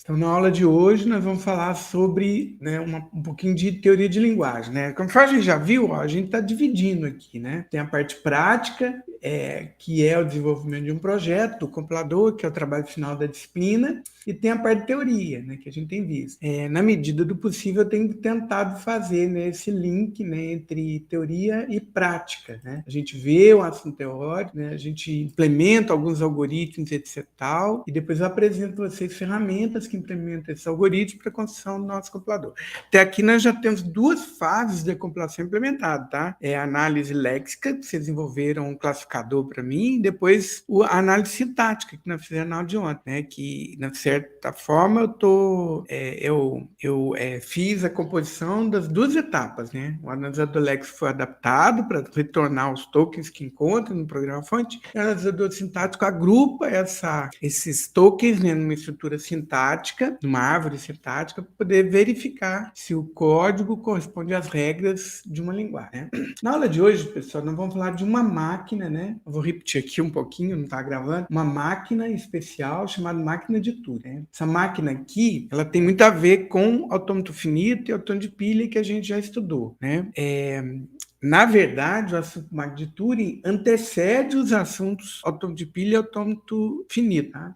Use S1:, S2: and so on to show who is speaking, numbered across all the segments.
S1: Então, na aula de hoje, nós vamos falar sobre, né, um pouquinho de teoria de linguagem, né? Como a gente já viu, ó, a gente está dividindo aqui, né? Tem a parte prática, que é o desenvolvimento de um projeto, do compilador, que é o trabalho final da disciplina, e tem a parte de teoria, né, que a gente tem visto. Na medida do possível, eu tenho tentado fazer, né, esse link, né, entre teoria e prática, né? A gente vê o assunto teórico, né, a gente implementa alguns algoritmos, etc. tal, e depois eu apresento para vocês ferramentas que implementam esse algoritmo para a construção do nosso compilador. Até aqui nós já temos duas fases de compilação implementadas, tá? É a análise léxica, que vocês desenvolveram um classificador para mim, e depois a análise sintática, que nós fizemos na aula de ontem, né? Que, de certa forma, eu fiz a composição das duas etapas, né? O analisador léxico foi adaptado para retornar os tokens que encontra no programa-fonte, e o analisador sintático agrupa esses tokens, né, numa estrutura sintática, numa árvore sintática, para poder verificar se o código corresponde às regras de uma linguagem, né? Na aula de hoje, pessoal, nós vamos falar de uma máquina, né? Eu vou repetir aqui um pouquinho, não está gravando. Uma máquina especial chamada máquina de Turing, né? Essa máquina aqui, ela tem muito a ver com autômato finito e autômato de pilha que a gente já estudou, né? Na verdade, o assunto máquina de Turing antecede os assuntos autômato de pilha e autômato finito. Tá?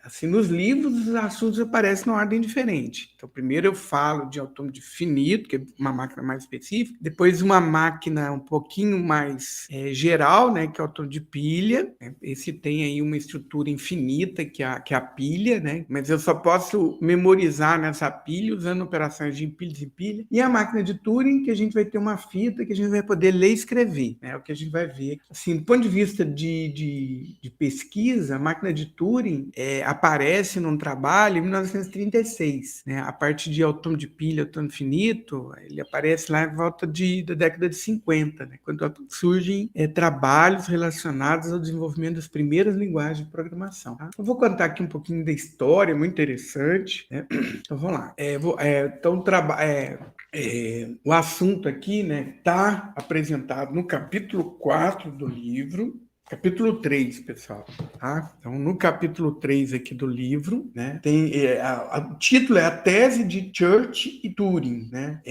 S1: Assim, nos livros, os assuntos aparecem numa ordem diferente. Então, primeiro eu falo de autômato de finito, que é uma máquina mais específica, depois uma máquina um pouquinho mais geral, né, que é o autômato de pilha. Né? Esse tem aí uma estrutura infinita, que é a pilha, né? Mas eu só posso memorizar nessa pilha usando operações de empilha. E a máquina de Turing, que a gente vai ter uma fita que a gente vai poder ler e escrever, né? É o que a gente vai ver. Assim, do ponto de vista de pesquisa, a máquina de Turing aparece num trabalho em 1936, né? A parte de autômato de pilha, autômato finito, ele aparece lá em volta da década de 50, né? Quando surgem trabalhos relacionados ao desenvolvimento das primeiras linguagens de programação. Tá? Eu vou contar aqui um pouquinho da história, muito interessante, né? Então, vamos lá. O assunto aqui, né, está apresentado no capítulo 4 do livro, capítulo 3, pessoal, tá? Então, no capítulo 3 aqui do livro, né, tem, o título é A Tese de Church e Turing, né?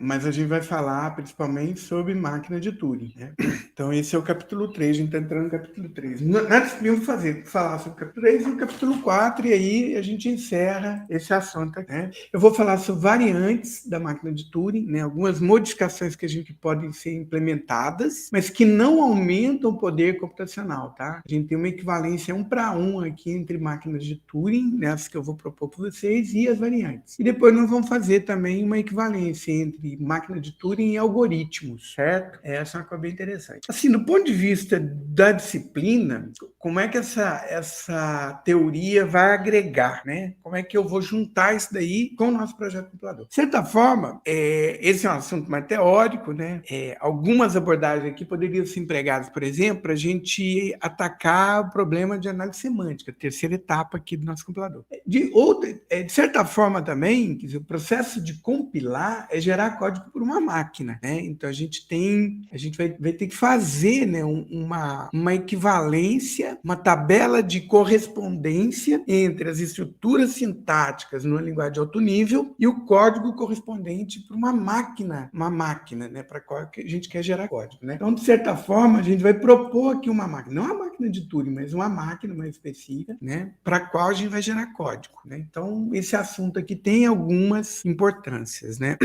S1: Mas a gente vai falar principalmente sobre máquina de Turing, né? Então, esse é o capítulo 3, a gente está entrando no capítulo 3. Na disciplina falar sobre o capítulo 3 e o capítulo 4, e aí a gente encerra esse assunto, né? Eu vou falar sobre variantes da máquina de Turing, né? Algumas modificações que a gente podem ser implementadas, mas que não aumentam o poder computacional, tá? A gente tem uma equivalência 1:1 aqui entre máquinas de Turing, nessas que eu vou propor para vocês, e as variantes. E depois nós vamos fazer também uma equivalência entre máquina de Turing e algoritmos, certo? Essa é uma coisa bem interessante. Assim, do ponto de vista da disciplina, como é que essa teoria vai agregar, né? Como é que eu vou juntar isso daí com o nosso projeto compilador? De certa forma, esse é um assunto mais teórico, né? Algumas abordagens aqui poderiam ser empregadas, por exemplo, para a gente atacar o problema de análise semântica, a terceira etapa aqui do nosso compilador. De certa forma também, quer dizer, o processo de compilar é gerar código por uma máquina, né? Então a gente vai ter que fazer, né, uma equivalência, uma tabela de correspondência entre as estruturas sintáticas numa linguagem de alto nível e o código correspondente para uma máquina, né, para a qual a gente quer gerar código, né? Então, de certa forma, a gente vai propor aqui uma máquina, não uma máquina de Turing, mas uma máquina mais específica, né, para a qual a gente vai gerar código, né? Então, esse assunto aqui tem algumas importâncias, né?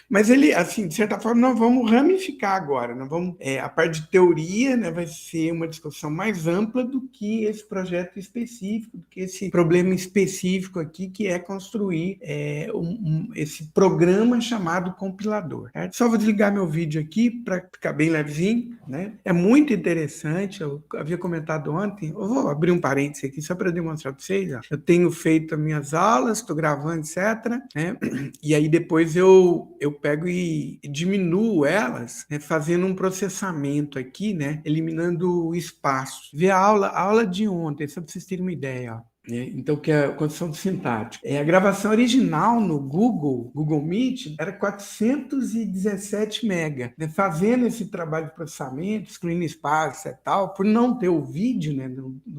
S1: Mas ele, assim, de certa forma, nós vamos ramificar agora, nós vamos, a parte de teoria, né, vai ser uma discussão mais ampla do que esse projeto específico, do que esse problema específico aqui, que é construir esse programa chamado compilador. Certo? Só vou desligar meu vídeo aqui para ficar bem levezinho, né? É muito interessante, eu havia comentado ontem, eu vou abrir um parênteses aqui só para demonstrar para vocês, ó. Eu tenho feito as minhas aulas, estou gravando, etc., né? E aí depois eu pego e diminuo elas, né, fazendo um processamento aqui, né, eliminando o espaço. Vê a aula de ontem, só para vocês terem uma ideia. Ó. Então, que é a condição de sintático. A gravação original no Google Meet, era 417 mega. Né? Fazendo esse trabalho de processamento, excluindo espaço e tal, por não ter o vídeo, né,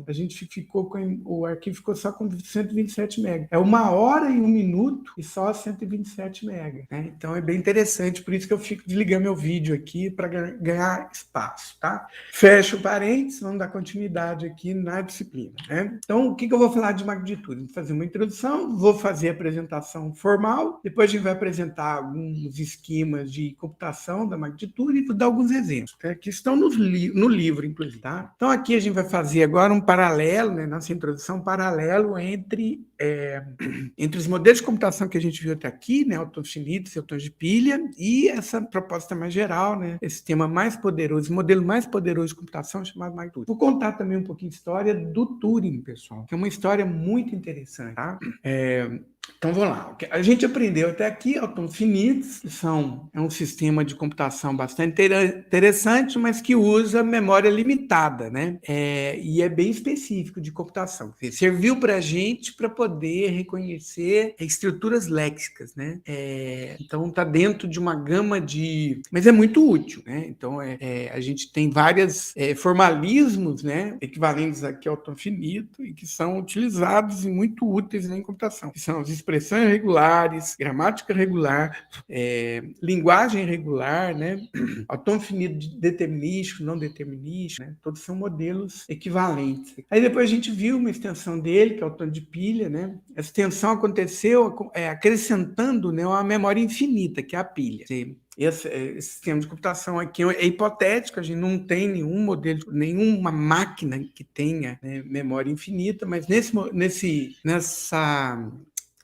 S1: a gente ficou o arquivo ficou só com 127 mega. É 1 hora e 1 minuto e só 127 mega. Né? Então, é bem interessante, por isso que eu fico desligando meu vídeo aqui para ganhar espaço. Tá? Fecho parênteses, vamos dar continuidade aqui na disciplina. Né? Então, o que eu vou falar de magnitude? Vou fazer uma introdução, vou fazer a apresentação formal, depois a gente vai apresentar alguns esquemas de computação da magnitude e vou dar alguns exemplos, tá? Que estão no livro, inclusive. Tá? Então, aqui a gente vai fazer agora um paralelo, né, nossa introdução, paralelo entre os modelos de computação que a gente viu até aqui, né, átomos finitos e átomos de pilha, e essa proposta mais geral, né, esse tema mais poderoso, o modelo mais poderoso de computação chamado magnitude. Vou contar também um pouquinho de história do Turing, pessoal, que é uma história muito interessante, tá? Então, vamos lá. A gente aprendeu até aqui átomos finitos, que é um sistema de computação bastante interessante, mas que usa memória limitada, né? E é bem específico de computação. Serviu para a gente para poder reconhecer estruturas léxicas, né? Então, está dentro de uma gama de... Mas é muito útil, né? Então, a gente tem vários formalismos, né, equivalentes aqui ao átomo finito e que são utilizados e muito úteis em computação, que são as expressões regulares, gramática regular, linguagem regular, né? Átomo finito determinístico, não determinístico, né? Todos são modelos equivalentes. Aí depois a gente viu uma extensão dele, que é o átomo de pilha, né? Essa extensão aconteceu acrescentando, né, uma memória infinita, que é a pilha. Esse sistema de computação aqui é hipotético, a gente não tem nenhum modelo, nenhuma máquina que tenha, né, memória infinita, mas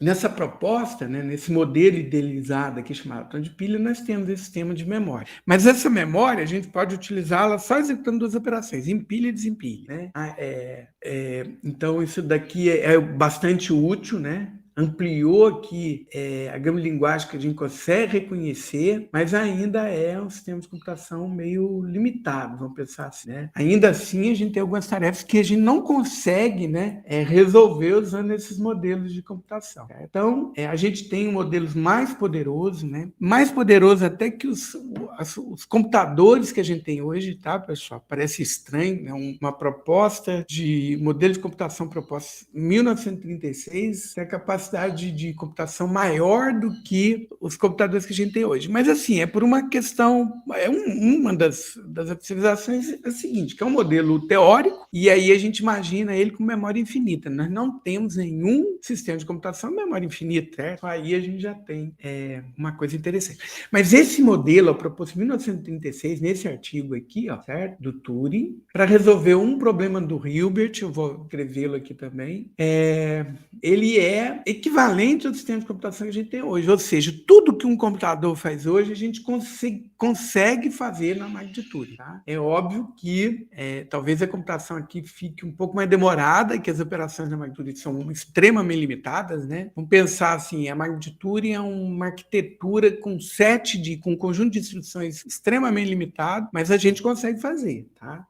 S1: nessa proposta, né, nesse modelo idealizado aqui chamado átomo de pilha, nós temos esse sistema de memória. Mas essa memória, a gente pode utilizá-la só executando duas operações, empilha e desempilha. Né? Então, isso daqui é bastante útil, né? Ampliou aqui a gama de linguagem que a gente consegue reconhecer, mas ainda é um sistema de computação meio limitado, vamos pensar assim. Né? Ainda assim, a gente tem algumas tarefas que a gente não consegue, né, resolver usando esses modelos de computação. Então, a gente tem modelos mais poderosos, né? Mais poderosos até que os computadores que a gente tem hoje, tá, pessoal? Parece estranho, né? Uma proposta de modelo de computação proposta em 1936 tem a capacidade de computação maior do que os computadores que a gente tem hoje. Mas, assim, é por uma questão... uma das observações é a seguinte, que é um modelo teórico, e aí a gente imagina ele com memória infinita. Nós não temos nenhum sistema de computação com memória infinita, certo? Aí a gente já tem uma coisa interessante. Mas esse modelo, proposto em 1936, nesse artigo aqui, ó, certo? Do Turing, para resolver um problema do Hilbert, eu vou escrevê-lo aqui também, ele é equivalente ao sistema de computação que a gente tem hoje. Ou seja, tudo que um computador faz hoje, a gente consegue fazer na magnitude. Tá? É óbvio que talvez a computação aqui fique um pouco mais demorada, que as operações na magnitude são extremamente limitadas. Né? Vamos pensar assim, a magnitude é uma arquitetura com um conjunto de instruções extremamente limitado, mas a gente consegue fazer. Tá?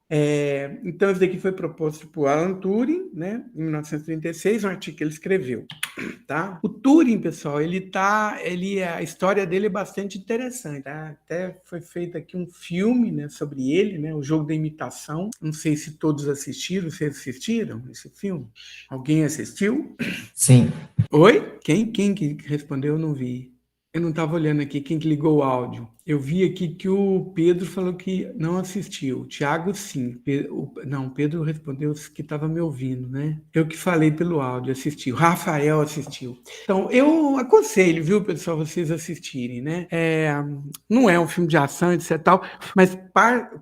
S1: Então, isso daqui foi proposto por Alan Turing, né, em 1936, um artigo que ele escreveu. Tá? O Turing, pessoal, a história dele é bastante interessante. Tá? Até foi feito aqui um filme, né, sobre ele, né, O Jogo da Imitação. Não sei se todos assistiram. Vocês assistiram esse filme? Alguém assistiu?
S2: Sim.
S1: Oi? Quem que respondeu? Eu não vi. Eu não estava olhando aqui quem que ligou o áudio. Eu vi aqui que o Pedro falou que não assistiu. O Thiago, sim. Não, o Pedro respondeu que estava me ouvindo, né? Eu que falei pelo áudio, assistiu. Rafael assistiu. Então, eu aconselho, viu, pessoal, vocês assistirem, né? Não é um filme de ação, etc. Tal, mas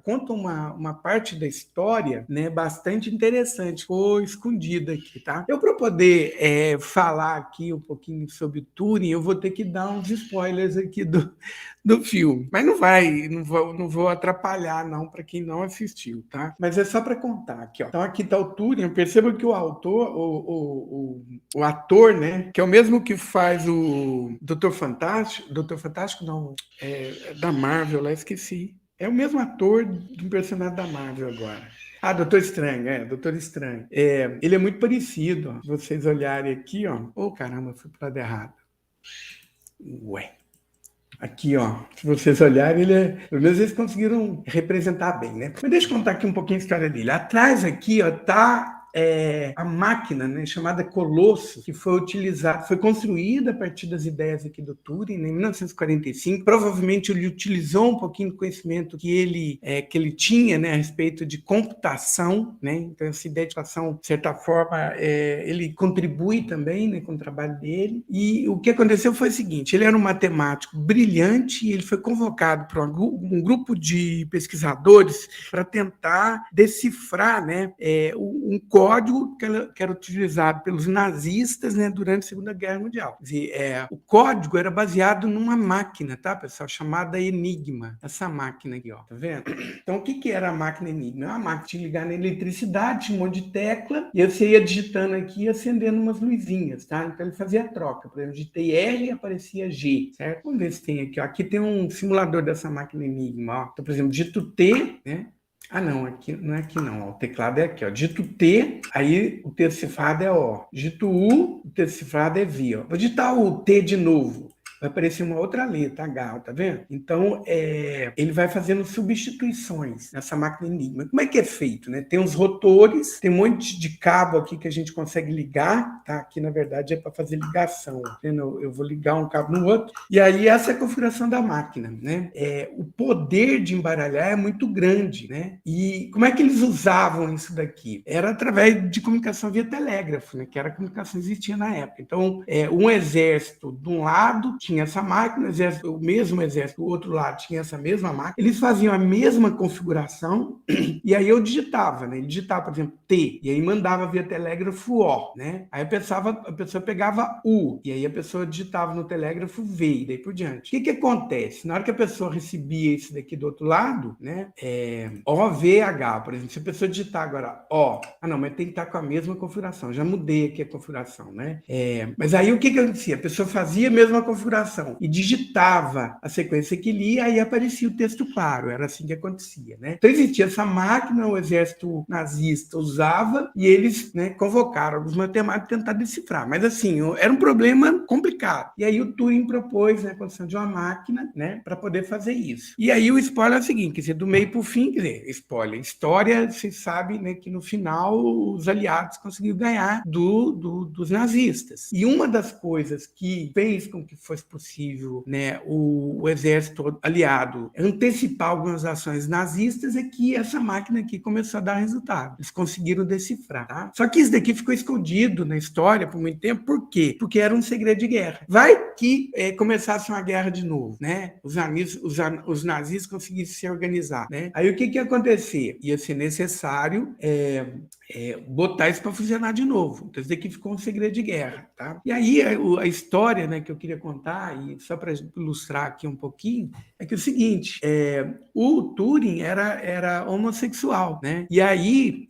S1: conta uma parte da história, né, bastante interessante. Ficou escondida aqui, tá? Eu, para poder falar aqui um pouquinho sobre o Turing, eu vou ter que dar uns spoilers aqui do filme. Mas não vou atrapalhar, não, para quem não assistiu, tá? Mas é só para contar aqui, ó. Então, aqui está o Turing. Perceba que o autor, o ator, né, que é o mesmo que faz o Dr. Fantástico não, da Marvel, lá esqueci. É o mesmo ator de um personagem da Marvel agora. Ah, Doutor Estranho, Doutor Estranho. Ele é muito parecido, ó. Se vocês olharem aqui, ó. Oh, caramba, fui pro lado errado. Ué. Aqui, ó, se vocês olharem, pelo menos eles conseguiram representar bem, né? Mas deixa eu contar aqui um pouquinho a história dele. Atrás aqui, ó, tá a máquina, né, chamada Colosso, que foi utilizada, foi construída a partir das ideias aqui do Turing, né, em 1945. Provavelmente ele utilizou um pouquinho do conhecimento que ele tinha, né, a respeito de computação, né? Então essa ideia de computação, de certa forma, ele contribui também, né, com o trabalho dele. E o que aconteceu foi o seguinte: ele era um matemático brilhante e ele foi convocado por um grupo de pesquisadores para tentar decifrar, né, um código que era utilizado pelos nazistas, né, durante a Segunda Guerra Mundial. Quer dizer, o código era baseado numa máquina, tá, pessoal? Chamada Enigma. Essa máquina aqui, ó. Tá vendo? Então, o que era a máquina Enigma? É uma máquina que tinha ligar na eletricidade, tinha um monte de tecla, e você ia digitando aqui e acendendo umas luzinhas, tá? Então, ele fazia a troca. Por exemplo, digitei R e aparecia G, certo? Vamos ver se tem aqui, ó. Aqui tem um simulador dessa máquina Enigma, ó. Então, por exemplo, digito T, né? Ah, não, aqui não é aqui não. Ó. O teclado é aqui, ó. Digito T, aí o T cifrado é O. Digito U, o T cifrado é V, ó. Vou digitar o T de novo. Vai aparecer uma outra letra, H, tá vendo? Então, ele vai fazendo substituições nessa máquina Enigma. Como é que é feito, né? Tem uns rotores, tem um monte de cabo aqui que a gente consegue ligar, tá? Aqui, na verdade, é para fazer ligação. Tá vendo? Eu vou ligar um cabo no outro. E aí, essa é a configuração da máquina, né? O poder de embaralhar é muito grande, né? E como é que eles usavam isso daqui? Era através de comunicação via telégrafo, né? Que era a comunicação que existia na época. Então, um exército de um lado tinha essa máquina, o mesmo exército do outro lado tinha essa mesma máquina, eles faziam a mesma configuração, e aí eu digitava, né? Ele digitava, por exemplo, T, e aí mandava via telégrafo O, né? Aí a pessoa pegava U, e aí a pessoa digitava no telégrafo V, e daí por diante. O que acontece? Na hora que a pessoa recebia isso daqui do outro lado, né? OVH, por exemplo, se a pessoa digitar agora O, não, mas tem que estar com a mesma configuração, já mudei aqui a configuração, né? Mas aí o que acontecia? A pessoa fazia a mesma configuração e digitava a sequência que lia, aí aparecia o texto claro, era assim que acontecia, né? Então existia essa máquina, o exército nazista usava, e eles, né, convocaram alguns matemáticos para tentar decifrar, mas assim, era um problema complicado. E aí o Turing propôs, né, a construção de uma máquina, né, para poder fazer isso. E aí o spoiler é o seguinte, quer dizer, do meio para o fim, quer dizer, spoiler, história, vocês sabem, né, que no final os aliados conseguiram ganhar dos nazistas. E uma das coisas que fez com que fosse possível, né, o exército aliado antecipar algumas ações nazistas é que essa máquina aqui começou a dar resultado. Eles conseguiram decifrar, tá? Só que isso daqui ficou escondido na história por muito tempo. Por quê? Porque era um segredo de guerra. Vai que começasse uma guerra de novo, né? Os nazistas conseguissem se organizar, né? Aí o que ia acontecer? Ia ser necessário botar isso para funcionar de novo. Então isso daqui ficou um segredo de guerra, tá? E aí a história, né, que eu queria contar, e só para ilustrar aqui um pouquinho, é que é o seguinte, o Turing era homossexual, né? E aí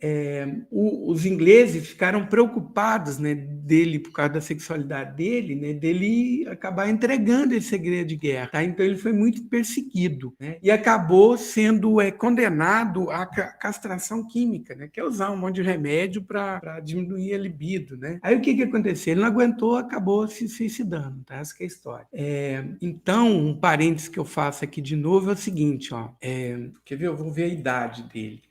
S1: os ingleses ficaram preocupados, né, dele, por causa da sexualidade dele, né, dele acabar entregando esse segredo de guerra, tá? Então ele foi muito perseguido, né? E acabou sendo condenado à castração química, né? Que é usar um monte de remédio para diminuir a libido, né? Aí o que aconteceu? Ele não aguentou, acabou se suicidando, tá? Essa que é a história. Então, um parênteses que eu faço aqui de novo é o seguinte, ó. Quer ver? Eu vou ver a idade dele.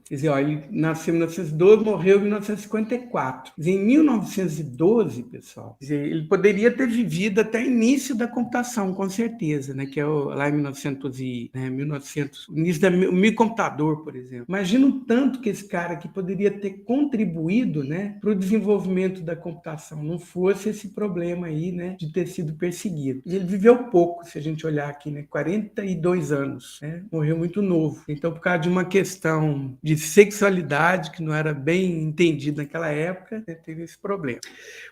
S1: Quer dizer, ó, ele nasceu em 1912, morreu em 1954. Quer dizer, em 1912, pessoal, quer dizer, ele poderia ter vivido até o início da computação, com certeza, né? Que é lá em 1900, o início do microcomputador, por exemplo. Imagina o tanto que esse cara aqui poderia ter contribuído, né, para o desenvolvimento da computação, não fosse esse problema aí, né, de ter sido perseguido. E ele viveu pouco, se a gente olhar aqui, né, 42 anos, né? Morreu muito novo. Então, por causa de uma questão de de sexualidade, que não era bem entendido naquela época, né, teve esse problema.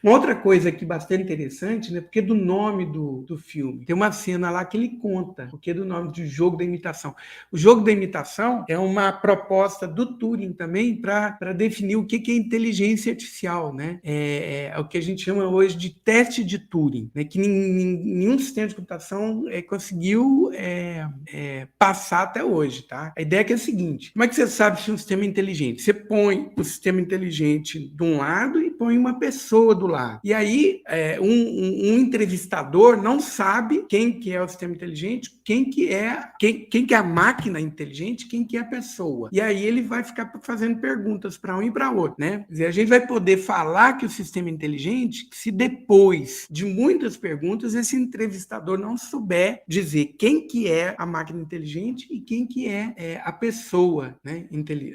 S1: Uma outra coisa aqui bastante interessante, né, porque do nome do filme, tem uma cena lá que ele conta, porque do nome de Jogo da Imitação. O Jogo da Imitação é uma proposta do Turing também para definir o que é inteligência artificial, né? É o que a gente chama hoje de teste de Turing, né? Que nenhum sistema de computação conseguiu passar até hoje, tá? A ideia é que é a seguinte: como é que você sabe se um sistema é inteligente? Você põe o sistema inteligente de um lado e põe uma pessoa do lado. E aí, um entrevistador não sabe quem que é o sistema inteligente, quem que é a máquina inteligente, quem que é a pessoa. E aí ele vai ficar fazendo perguntas para um e para outro, né? Quer dizer, a gente vai poder falar que o sistema é inteligente se depois de muitas perguntas esse entrevistador não souber dizer quem que é a máquina inteligente e quem que é a pessoa, né?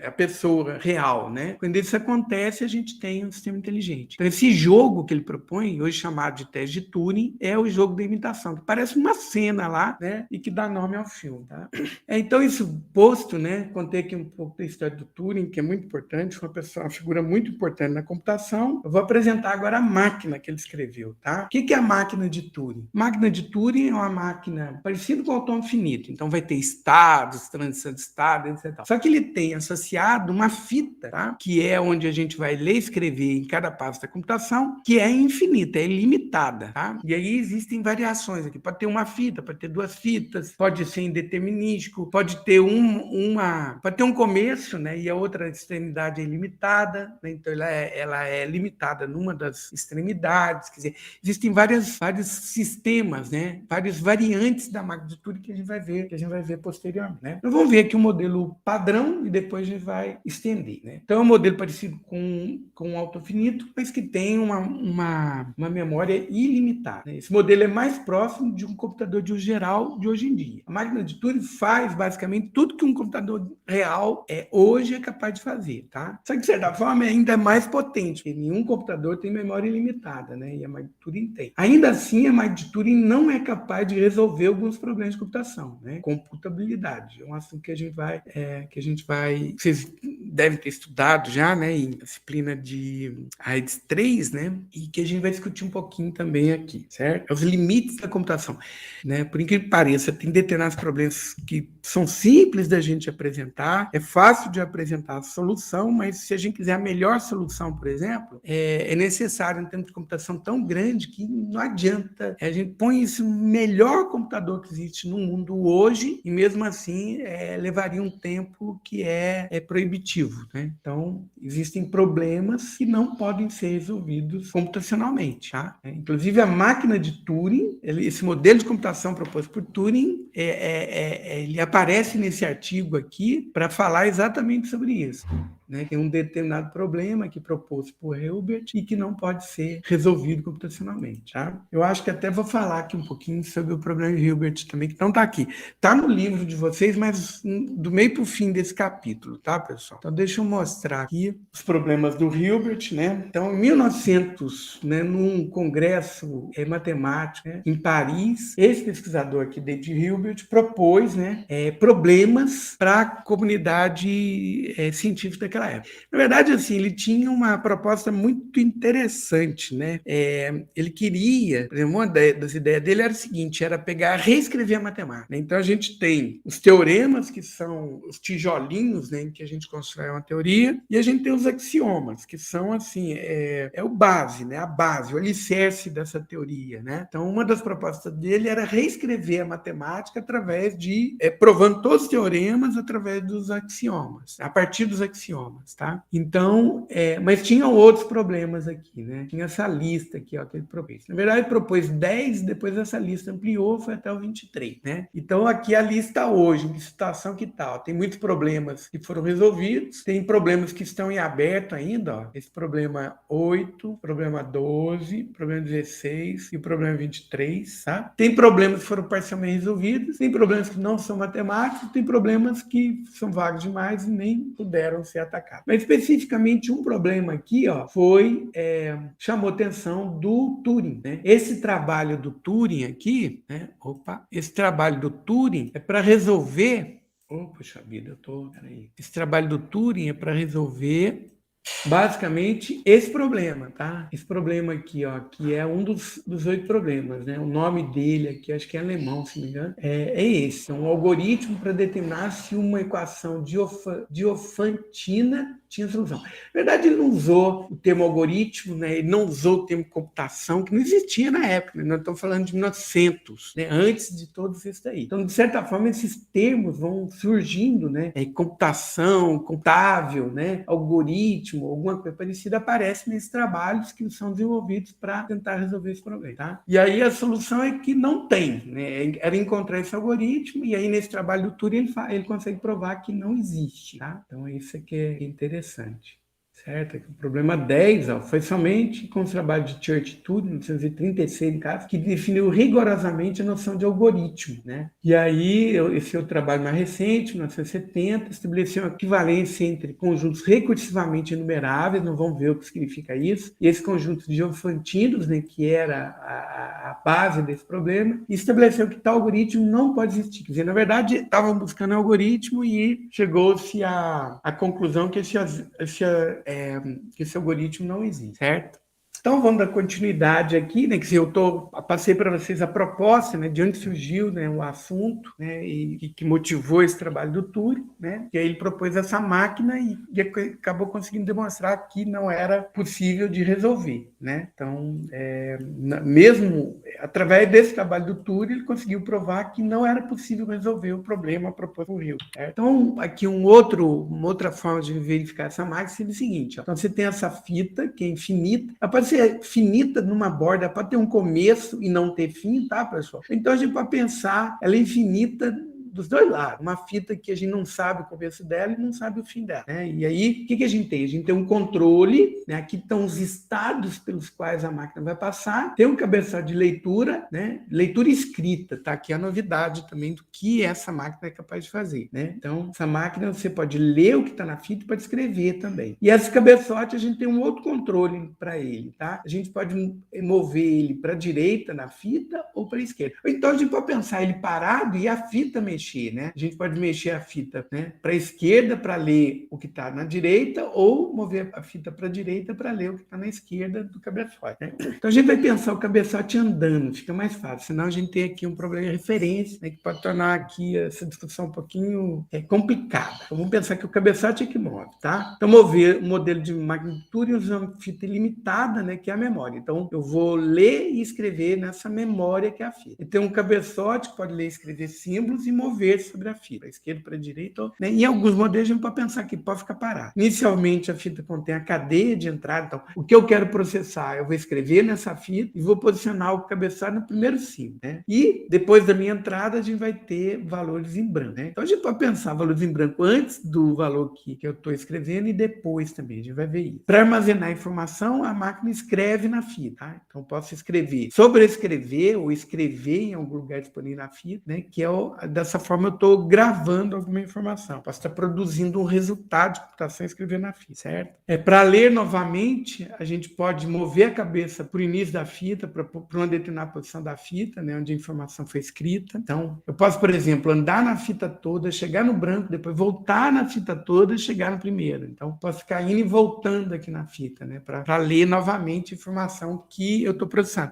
S1: A pessoa real, né? Quando isso acontece, a gente tem um sistema inteligente. Então, esse jogo que ele propõe, hoje chamado de teste de Turing, é o jogo da imitação, que parece uma cena lá, né? E que dá nome ao filme, tá? Então, isso posto, né? Contei aqui um pouco da história do Turing, que é muito importante, uma figura muito importante na computação. Eu vou apresentar agora a máquina que ele escreveu, tá? O que é a máquina de Turing? Máquina de Turing é uma máquina parecida com o autômato finito. Então, vai ter estados, transição de estado, etc. Só que ele tem associado uma fita, tá? Que é onde a gente vai ler e escrever em cada passo da computação, que é infinita, é ilimitada, tá? E aí existem variações aqui. Pode ter uma fita, pode ter duas fitas, pode ser indeterminístico, pode ter pode ter um começo, né? E a outra extremidade é ilimitada, né? Então ela é limitada numa das extremidades. Quer dizer, existem vários sistemas, né? Várias variantes da máquina de Turing que a gente vai ver posteriormente, né? Então vamos ver aqui o modelo padrão e depois a gente vai estender, né? Então é um modelo parecido com um autofinito, mas que tem uma memória ilimitada, né? Esse modelo é mais próximo de um computador de uso geral de hoje em dia. A máquina de Turing faz basicamente tudo que um computador real hoje é capaz de fazer, tá? Só que de certa forma ainda é mais potente, porque nenhum computador tem memória ilimitada, né? E a máquina de Turing tem. Ainda assim, a máquina de Turing não é capaz de resolver alguns problemas de computação, né? Computabilidade é um assunto que a gente vai, vocês devem ter estudado já, né? Em disciplina de AIDS 3, né? E que a gente vai discutir um pouquinho também aqui, certo? É os limites da computação, né? Por incrível que pareça, tem determinados problemas que são simples da gente apresentar, é fácil de apresentar a solução, mas se a gente quiser a melhor solução, por exemplo, é necessário um tempo de computação tão grande que não adianta. A gente põe esse melhor computador que existe no mundo hoje e mesmo assim levaria um tempo que é proibitivo, né? Então, existem problemas que não podem ser resolvidos computacionalmente, tá? Inclusive, a máquina de Turing, esse modelo de computação proposto por Turing, ele aparece nesse artigo aqui para falar exatamente sobre isso. Né? Tem um determinado problema que proposto por Hilbert e que não pode ser resolvido computacionalmente, tá? Eu acho que até vou falar aqui um pouquinho sobre o problema de Hilbert também, que não está aqui. Está no livro de vocês, mas do meio para o fim desse capítulo, tá, pessoal? Então, deixa eu mostrar aqui os problemas do Hilbert, né? Então, em 1900, né, num congresso matemático, né, em Paris, esse pesquisador aqui, David Hilbert, propôs, né, problemas para a comunidade científica daquela época. Na verdade, assim, ele tinha uma proposta muito interessante, né? Ele queria, por exemplo, uma das ideias dele era o seguinte, era pegar, reescrever a matemática, né? Então a gente tem os teoremas, que são os tijolinhos, né, em que a gente constrói uma teoria, e a gente tem os axiomas, que são assim, o base, né? A base, o alicerce dessa teoria, né? Então uma das propostas dele era reescrever a matemática através de provando todos os teoremas através dos axiomas, a partir dos axiomas, tá? Então, mas tinham outros problemas aqui, né? Tinha essa lista aqui, ó, que ele propôs. Na verdade, ele propôs 10, depois essa lista ampliou, foi até o 23, né? Então, aqui a lista hoje, em que situação que tal? Tem muitos problemas que foram resolvidos, tem problemas que estão em aberto ainda, ó. Esse problema 8, problema 12, problema 16 e o problema 23, tá? Tem problemas que foram parcialmente resolvidos, tem problemas que não são matemáticos, tem problemas que são vagos demais e nem puderam ser atacados. Mas especificamente um problema aqui, ó, chamou atenção do Turing, né? Esse trabalho do Turing aqui, né? Esse trabalho do Turing é para resolver Oh, puxa vida, peraí. Esse trabalho do Turing é para resolver basicamente esse problema, tá? Esse problema aqui, ó, que é um dos 8 problemas, né? O nome dele aqui, acho que é alemão, se não me engano, é esse. É um algoritmo para determinar se uma equação Diofantina tinha solução. Na verdade, ele não usou o termo algoritmo, né? Ele não usou o termo computação, que não existia na época, né? Nós estamos falando de 1900, né? Antes de todos isso aí. Então, de certa forma, esses termos vão surgindo, né? Computação, computável, né? Algoritmo, alguma coisa parecida, aparece nesses trabalhos que são desenvolvidos para tentar resolver esse problema, tá? E aí a solução é que não tem, né? Era encontrar esse algoritmo, e aí nesse trabalho do Turing ele consegue provar que não existe, tá? Então isso aqui é interessante. Certo? O problema 10 ó, foi somente com o trabalho de Church-Turing, 1936, em casa, que definiu rigorosamente a noção de algoritmo, né? E aí, esse é o trabalho mais recente, 1970, estabeleceu uma equivalência entre conjuntos recursivamente enumeráveis, não vamos ver o que significa isso, e esse conjunto de Diofantinos, né, que era a base desse problema, e estabeleceu que tal algoritmo não pode existir. Quer dizer, na verdade, estavam buscando algoritmo e chegou-se à conclusão que esse algoritmo não existe, certo? Então, vamos dar continuidade aqui, né? Que eu passei para vocês a proposta, né? De onde surgiu, né, o assunto, né? E que motivou esse trabalho do Turing, né? E aí ele propôs essa máquina e acabou conseguindo demonstrar que não era possível de resolver, né? Então, mesmo através desse trabalho do Turing, ele conseguiu provar que não era possível resolver o problema proposto por Hill. Então, aqui uma outra forma de verificar essa máquina seria o seguinte, ó. Então, você tem essa fita que é infinita, ela pode ser finita numa borda, pode ter um começo e não ter fim, tá, pessoal? Então, a gente pode pensar, ela é infinita dos dois lados. Uma fita que a gente não sabe o começo dela e não sabe o fim dela, né? E aí, o que a gente tem? A gente tem um controle, né? Aqui estão os estados pelos quais a máquina vai passar, tem um cabeçalho de leitura, né? Leitura escrita, tá? Aqui é a novidade também do que essa máquina é capaz de fazer, né? Então, essa máquina você pode ler o que está na fita e pode escrever também. E esse cabeçote, a gente tem um outro controle para ele, tá? A gente pode mover ele para a direita na fita ou para a esquerda. Então, a gente pode pensar ele parado e a fita mexer, né? A gente pode mexer a fita, né, para a esquerda para ler o que está na direita ou mover a fita para a direita para ler o que está na esquerda do cabeçote, né? Então a gente vai pensar o cabeçote andando, fica mais fácil, senão a gente tem aqui um problema de referência, né, que pode tornar aqui essa discussão um pouquinho complicada. Então vamos pensar que o cabeçote é que move, tá? Então mover o modelo de máquina de Turing usando fita ilimitada, né, que é a memória. Então eu vou ler e escrever nessa memória que é a fita. E tem um cabeçote que pode ler e escrever símbolos e mover sobre a fita, para a esquerda, para a direita, né? Em alguns modelos a gente pode pensar que pode ficar parado. Inicialmente a fita contém a cadeia de entrada, então o que eu quero processar, eu vou escrever nessa fita e vou posicionar o cabeçalho no primeiro símbolo, né? E depois da minha entrada a gente vai ter valores em branco, né? Então a gente pode pensar valores em branco antes do valor que eu estou escrevendo e depois também, a gente vai ver isso. Para armazenar informação, a máquina escreve na fita, tá? Então eu posso escrever, sobrescrever ou escrever em algum lugar disponível na fita, né? Que é dessa forma eu estou gravando alguma informação. Posso estar produzindo um resultado de computação e escrever na fita, certo? Para ler novamente, a gente pode mover a cabeça para o início da fita, para uma determinada posição da fita, né, onde a informação foi escrita. Então, eu posso, por exemplo, andar na fita toda, chegar no branco, depois voltar na fita toda e chegar no primeiro. Então, posso ficar indo e voltando aqui na fita, né, para ler novamente a informação que eu estou processando.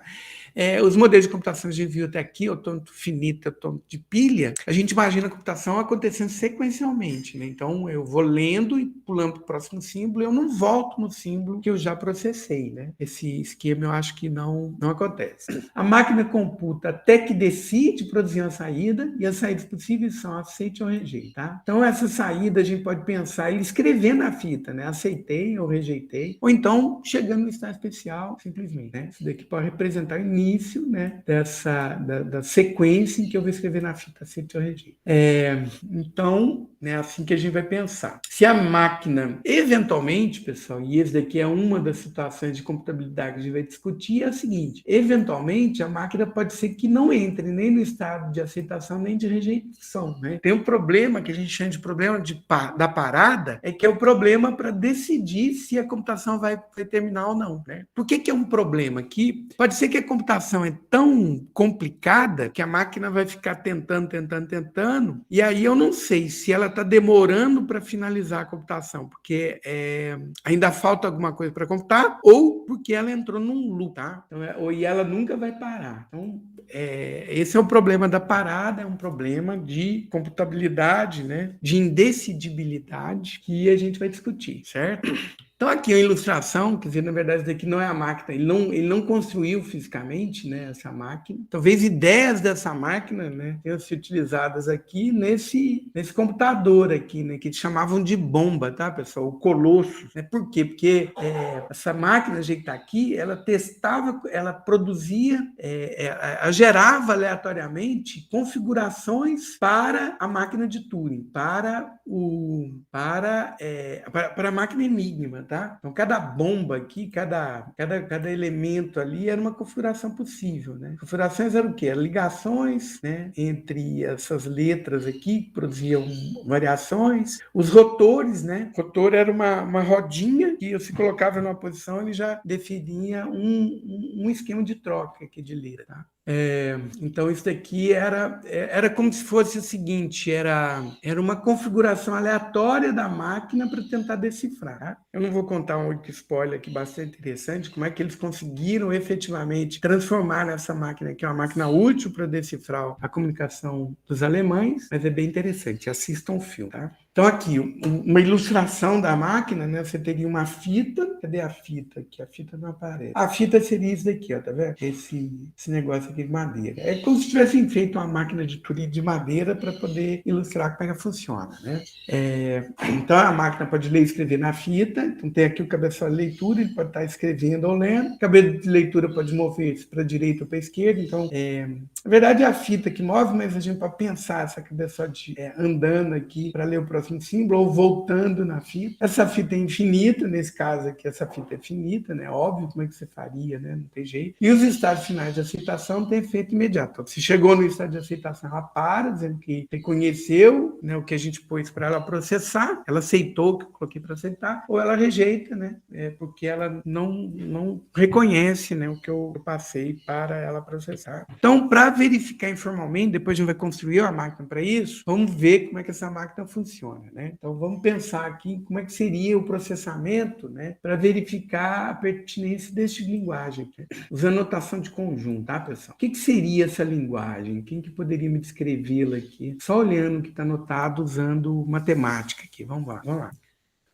S1: Os modelos de computação que a gente viu até aqui, o tanto finita, o tanto de pilha, a gente imagina a computação acontecendo sequencialmente, né? Então, eu vou lendo e pulando para o próximo símbolo, eu não volto no símbolo que eu já processei, né? Esse esquema eu acho que não acontece. A máquina computa até que decide produzir uma saída, e as saídas possíveis são aceite ou rejeite, tá? Então, essa saída a gente pode pensar ele escrever na fita, né? Aceitei ou rejeitei, ou então chegando no estado especial, simplesmente, né? Isso daqui pode representar o início, né, da sequência em que eu vou escrever na fita aceite ou rejeite. Então, né, assim que a gente vai pensar. Se a máquina, eventualmente, pessoal, e esse daqui é uma das situações de computabilidade que a gente vai discutir, é a seguinte: eventualmente a máquina pode ser que não entre nem no estado de aceitação nem de rejeição, né? Tem um problema que a gente chama de problema da parada, que é o problema para decidir se a computação vai terminar ou não, né? Por que é um problema? Que pode ser que a computação é tão complicada que a máquina vai ficar tentando tentando, e aí eu não sei se ela está demorando para finalizar a computação, porque ainda falta alguma coisa para computar, ou porque ela entrou num loop, tá? Então, e ela nunca vai parar. Então, esse é o problema da parada, é um problema de computabilidade, né? De indecidibilidade que a gente vai discutir, certo? Então, aqui a ilustração, quer dizer, na verdade, isso daqui não é a máquina, ele não construiu fisicamente, né, essa máquina. Talvez ideias dessa máquina, né, tenham sido utilizadas aqui nesse computador aqui, né, que eles chamavam de bomba, tá, pessoal? O Colosso. Né? Por quê? Porque essa máquina, a gente está aqui, ela testava, ela produzia, ela gerava aleatoriamente configurações para a máquina de Turing, para a máquina Enigma, tá? Então, cada bomba aqui, cada elemento ali era uma configuração possível, né? Configurações eram o quê? Eram ligações, né, entre essas letras aqui, que produziam variações. Os rotores, né? O rotor era uma rodinha que você colocava numa posição, ele já definia um esquema de troca aqui de letra, tá? Então, isso daqui era como se fosse o seguinte, era uma configuração aleatória da máquina para tentar decifrar. Tá? Eu não vou contar um outro spoiler aqui bastante interessante, como é que eles conseguiram efetivamente transformar essa máquina aqui, uma máquina útil para decifrar a comunicação dos alemães, mas é bem interessante, assistam o filme. Tá? Então, aqui, uma ilustração da máquina, né? Você teria uma fita. Cadê a fita aqui? A fita não aparece. A fita seria isso daqui, ó, tá vendo? Esse negócio aqui de madeira. É como se tivessem feito uma máquina de Turing de madeira para poder ilustrar como é que ela funciona, né? Então, a máquina pode ler e escrever na fita. Então, tem aqui o cabeçote de leitura, ele pode estar escrevendo ou lendo. O cabeçote de leitura pode mover-se para a direita ou para a esquerda. Então, na verdade, é a fita que move, mas a gente pode pensar essa cabeçote andando aqui para ler o próximo símbolo ou voltando na fita. Essa fita é infinita, nesse caso aqui, essa fita é finita, né? Óbvio, como é que você faria, né? Não tem jeito. E os estágios finais de aceitação têm efeito imediato. Então, se chegou no estágio de aceitação, ela para, dizendo que reconheceu, né, o que a gente pôs para ela processar, ela aceitou o que eu coloquei para aceitar, ou ela rejeita, né? Porque ela não reconhece, né, o que eu passei para ela processar. Então, para verificar informalmente, depois a gente vai construir uma máquina para isso, vamos ver como é que essa máquina funciona. Né? Então, vamos pensar aqui como é que seria o processamento, né, para verificar a pertinência desse tipo de linguagem aqui, usando notação de conjunto, tá, pessoal? O que seria essa linguagem? Quem que poderia me descrevê-la aqui? Só olhando o que está anotado usando matemática aqui. Vamos lá.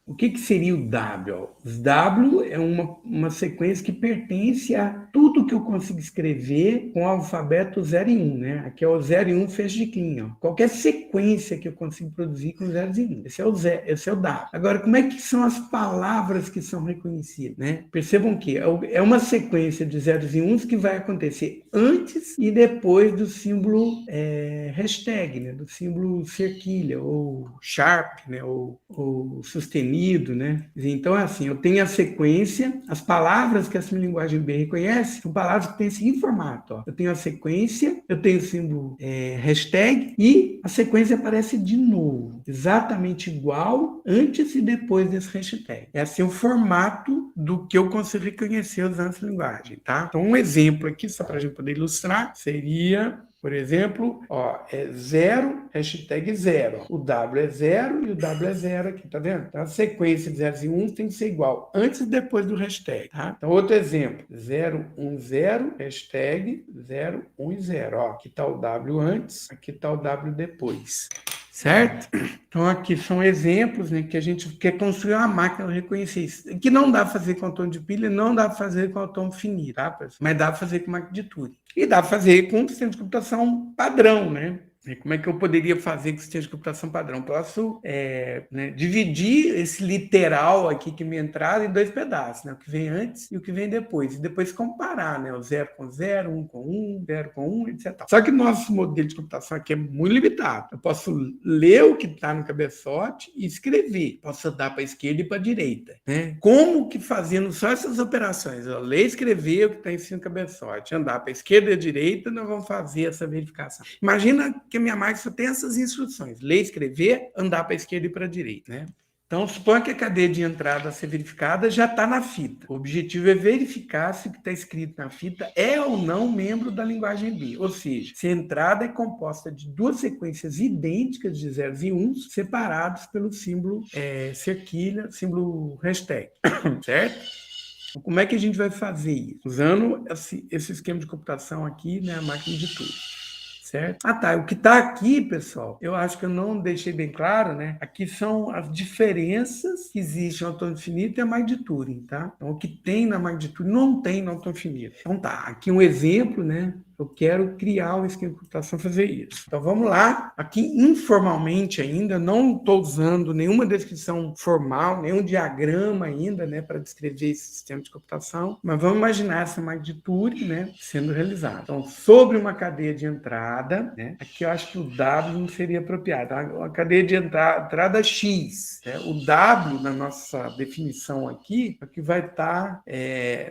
S1: O que seria o W? O W é uma sequência que pertence a tudo que eu consigo escrever com o alfabeto 0 e 1, né? Aqui é o 0 e 1 fecho de clean, ó. Qualquer sequência que eu consigo produzir com 0 e 1. Esse é o W. Agora, como é que são as palavras que são reconhecidas, né? Percebam que é uma sequência de 0 e 1 que vai acontecer antes e depois do símbolo hashtag, né? Do símbolo cerquilha, ou sharp, né? Ou sustenido. Né? Então, é assim, eu tenho a sequência, as palavras que essa linguagem B reconhece são palavras que têm esse seguinte formato. Ó. Eu tenho a sequência, eu tenho o símbolo hashtag e a sequência aparece de novo, exatamente igual antes e depois desse hashtag. É assim o formato do que eu consigo reconhecer usando essa linguagem. Tá? Então, um exemplo aqui, só para a gente poder ilustrar, seria... Por exemplo, é 0, hashtag 0. O W é 0 e o W é 0 aqui, tá vendo? Então, a sequência de 0 e 1 tem que ser igual antes e depois do hashtag, tá? Então, outro exemplo, 0, 1, 0, hashtag 0, 1 e 0. Aqui está o W antes, aqui está o W depois. Certo? Então, aqui são exemplos, né, que a gente quer construir uma máquina para reconhecer isso. Que não dá para fazer com autônomo de pilha, não dá para fazer com autônomo finito, tá, pessoal? Mas dá para fazer com máquina de Turing. E dá para fazer com sistema de computação padrão, né? Como é que eu poderia fazer com o sistema de computação padrão? Posso dividir esse literal aqui que me entrada em dois pedaços, né? O que vem antes e o que vem depois. E depois comparar, né? O 0 com 0, 1 com 1, 0 com 1, etc. Só que nosso modelo de computação aqui é muito limitado. Eu posso ler o que está no cabeçote e escrever. Posso andar para a esquerda e para a direita. Né? Como que fazendo só essas operações? Eu ler e escrever o que está em cima do cabeçote. Andar para a esquerda e a direita, nós vamos fazer essa verificação. Imagina que a minha máquina só tem essas instruções: ler, escrever, andar para a esquerda e para a direita, né? Então, suponha que a cadeia de entrada a ser verificada já está na fita. O objetivo é verificar se o que está escrito na fita é ou não membro da linguagem B. Ou seja, se a entrada é composta de duas sequências idênticas de zeros e uns, separados pelo símbolo cerquilha, símbolo hashtag. Certo? Então, como é que a gente vai fazer isso? Usando esse esquema de computação aqui, né, a máquina de tudo. Certo? Ah, tá. O que está aqui, pessoal, eu acho que eu não deixei bem claro, né? Aqui são as diferenças que existem no autônomo infinito e a máquina de Turing, tá? Então, o que tem na máquina de Turing não tem no autônomo infinito. Então, tá. Aqui um exemplo, né? Eu quero criar um esquema de computação e fazer isso. Então, vamos lá. Aqui, informalmente ainda, não estou usando nenhuma descrição formal, nenhum diagrama ainda, né, para descrever esse sistema de computação. Mas vamos imaginar essa máquina de Turing, né, sendo realizada. Então, sobre uma cadeia de entrada, né, aqui eu acho que o W não seria apropriado. A cadeia de entrada X. Né, o W, na nossa definição aqui, é que vai estar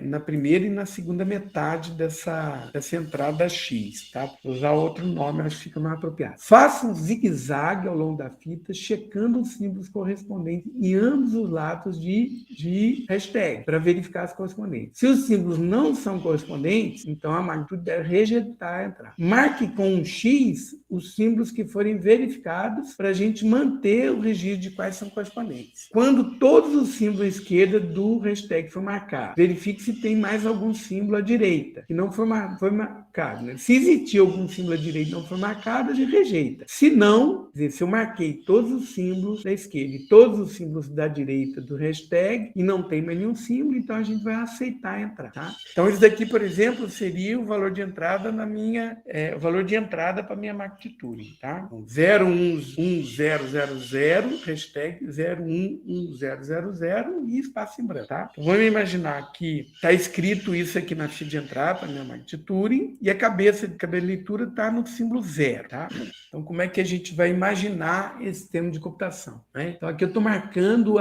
S1: na primeira e na segunda metade dessa entrada X, tá? Para usar outro nome, acho que fica mais apropriado. Faça um zigue-zague ao longo da fita, checando os símbolos correspondentes em ambos os lados de hashtag, para verificar as correspondentes. Se os símbolos não são correspondentes, então a magnitude deve rejeitar a entrada. Marque com um X os símbolos que forem verificados para a gente manter o registro de quais são correspondentes. Quando todos os símbolos à esquerda do hashtag for marcado, verifique se tem mais algum símbolo à direita que não foi marcado. Né? Se existir algum símbolo à direita e não for marcado, a gente rejeita. Se não, quer dizer, se eu marquei todos os símbolos da esquerda e todos os símbolos da direita do hashtag e não tem mais nenhum símbolo, então a gente vai aceitar entrar. Tá? Então, isso daqui, por exemplo, seria o valor de entrada na minha, o valor de entrada para a minha máquina de Turing. Tá? 0110000, hashtag 011000 e espaço em branco. Tá? Então, vamos imaginar que está escrito isso aqui na ficha de entrada para a minha máquina de Turing e a cabeça de leitura está no símbolo 0. Tá? Então, como é que a gente vai imaginar esse sistema de computação? Né? Então, aqui eu estou marcando